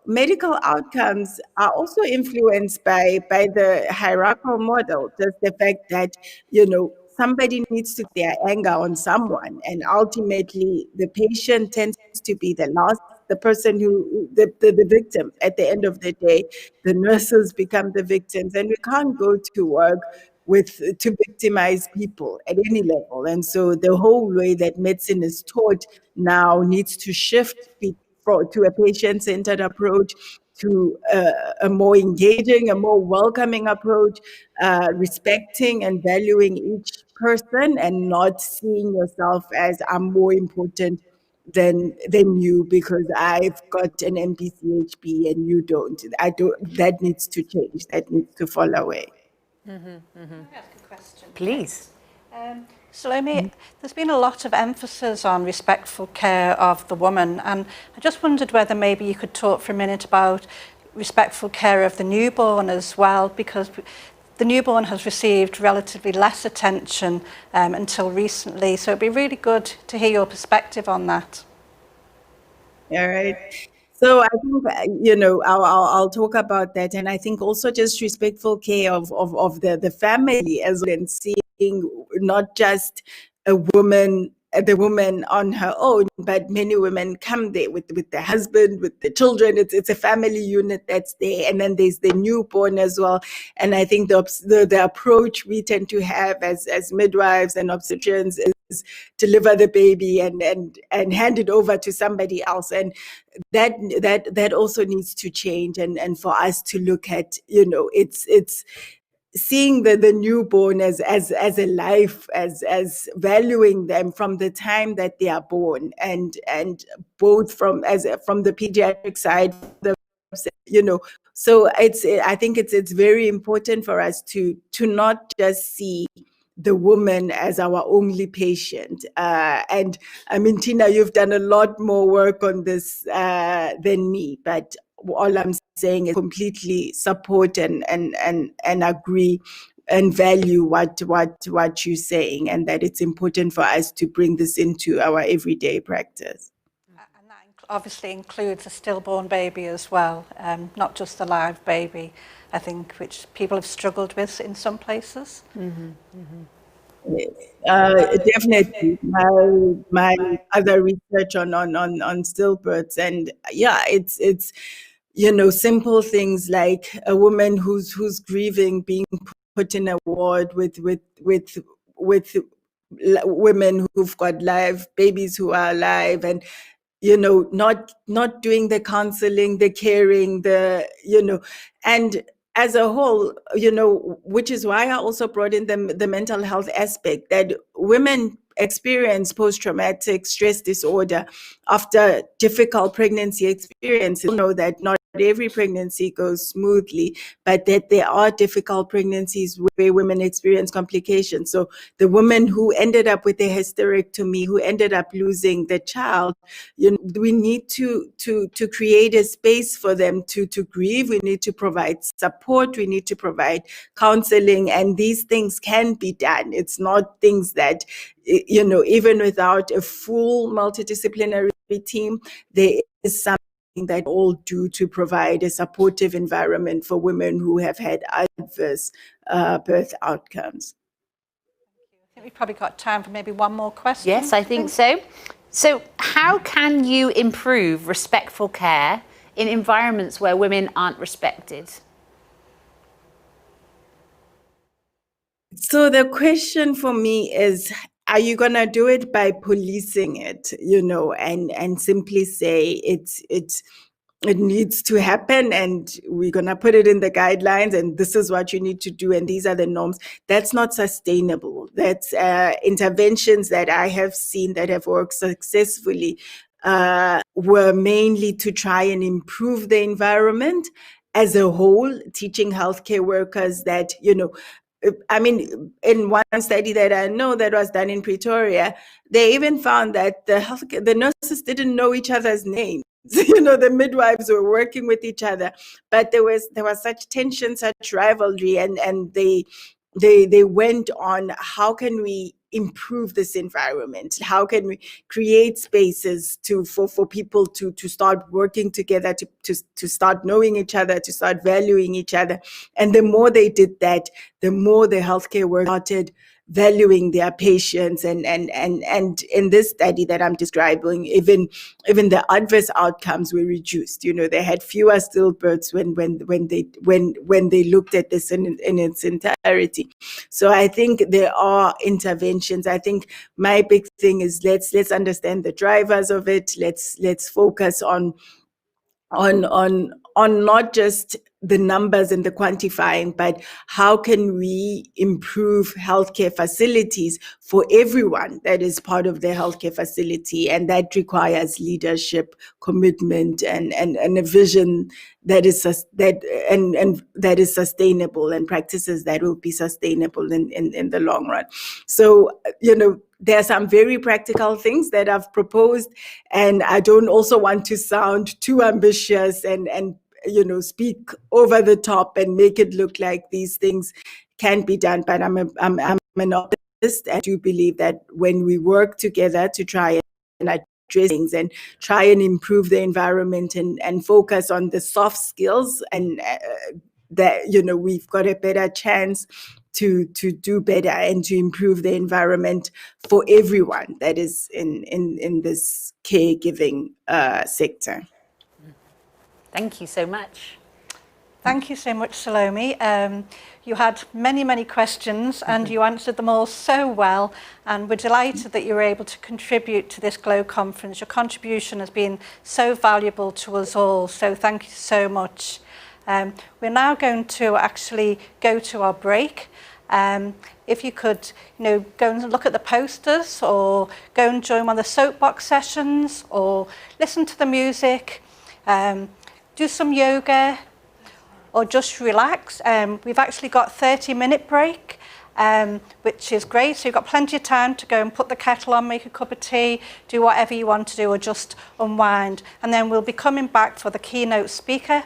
medical outcomes are also influenced by the hierarchical model. Just the fact that somebody needs to their anger on someone, and ultimately the patient tends to be the person who the victim at the end of the day. The nurses become the victims, and we can't go to work to victimize people at any level. And so the whole way that medicine is taught now needs to shift to a patient-centered approach, to a more engaging, a more welcoming approach, respecting and valuing each person, and not seeing yourself as I'm more important than you because I've got an MPCHB and you don't. That needs to change. That needs to fall away. Can I ask a question? Please. Salome, there's been a lot of emphasis on respectful care of the woman, and I just wondered whether maybe you could talk for a minute about respectful care of the newborn as well, because the newborn has received relatively less attention until recently, so it'd be really good to hear your perspective on that. All right. So I think, I'll talk about that. And I think also just respectful care of the family as well, and seeing not just the woman on her own, but many women come there with the husband, with the children. It's a family unit that's there. And then there's the newborn as well. And I think the approach we tend to have as midwives and obstetricians is deliver the baby and hand it over to somebody else. And that also needs to change. And for us to look at, it's seeing the newborn as a life, as valuing them from the time that they are born, and both from the pediatric side, so I think it's very important for us to not just see the woman as our only patient. And I mean, Tina, you've done a lot more work on this than me, but all I'm saying is completely support and agree and value what you're saying, and that it's important for us to bring this into our everyday practice. And that obviously includes a stillborn baby as well, not just a live baby, I think, which people have struggled with in some places. Definitely. My other research on stillbirths, and yeah, it's simple things like a woman who's grieving being put in a ward with women who've got live babies who are alive, and not doing the counseling, the caring, and as a whole, which is why I also brought in the mental health aspect, that women experience post-traumatic stress disorder after difficult pregnancy experiences. Know that not every pregnancy goes smoothly, but that there are difficult pregnancies where women experience complications. So the woman who ended up with a hysterectomy, who ended up losing the child, we need to create a space for them to grieve. We need to provide support. We need to provide counseling, and these things can be done. It's not things that, even without a full multidisciplinary team, there is something that all do to provide a supportive environment for women who have had adverse birth outcomes. I think we've probably got time for maybe one more question. Yes, I think so. So how can you improve respectful care in environments where women aren't respected? So the question for me is, are you going to do it by policing it, and simply say it needs to happen, and we're going to put it in the guidelines, and this is what you need to do, and these are the norms? That's not sustainable. That's interventions that I have seen that have worked successfully were mainly to try and improve the environment as a whole, teaching healthcare workers that, I mean, in one study that I know that was done in Pretoria, they even found that the nurses didn't know each other's names. You know, the midwives were working with each other, but there was such tension, such rivalry, and they went on, how can we improve this environment? How can we create spaces for people to start working together, to start knowing each other, to start valuing each other? And the more they did that, the more the healthcare workers started valuing their patients, and in this study that I'm describing, even the adverse outcomes were reduced. You know, they had fewer stillbirths when they looked at this in its entirety. So I think there are interventions. I think my big thing is let's understand the drivers of it. Let's focus on not just the numbers and the quantifying, but how can we improve healthcare facilities for everyone that is part of the healthcare facility? And that requires leadership, commitment, and a vision that is sustainable, and practices that will be sustainable in the long run. So, you know, there are some very practical things that I've proposed, and I don't also want to sound too ambitious and you know, speak over the top and make it look like these things can be done. But I'm an optimist, and I do believe that when we work together to try and address things and try and improve the environment and focus on the soft skills, and that, you know, we've got a better chance to do better and to improve the environment for everyone that is in this caregiving sector. Thank you so much. Thank you so much, Salome. You had many questions, and you answered them all so well, and we're delighted that you were able to contribute to this GLOW conference. Your contribution has been so valuable to us all, so thank you so much. We're now going to actually go to our break. If you could, you know, go and look at the posters, or go and join one of the soapbox sessions, or listen to the music, do some yoga, or just relax. We've actually got a 30-minute break, which is great. So you've got plenty of time to go and put the kettle on, make a cup of tea, do whatever you want to do, or just unwind. And then we'll be coming back for the keynote speaker,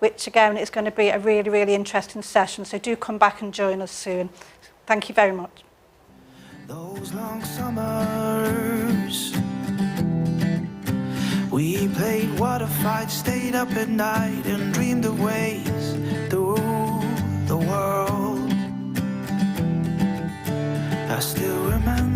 which again is going to be a really interesting session. So do come back and join us soon. Thank you very much. Those long summers, we played water fights, stayed up at night, and dreamed of ways through the world. I still remember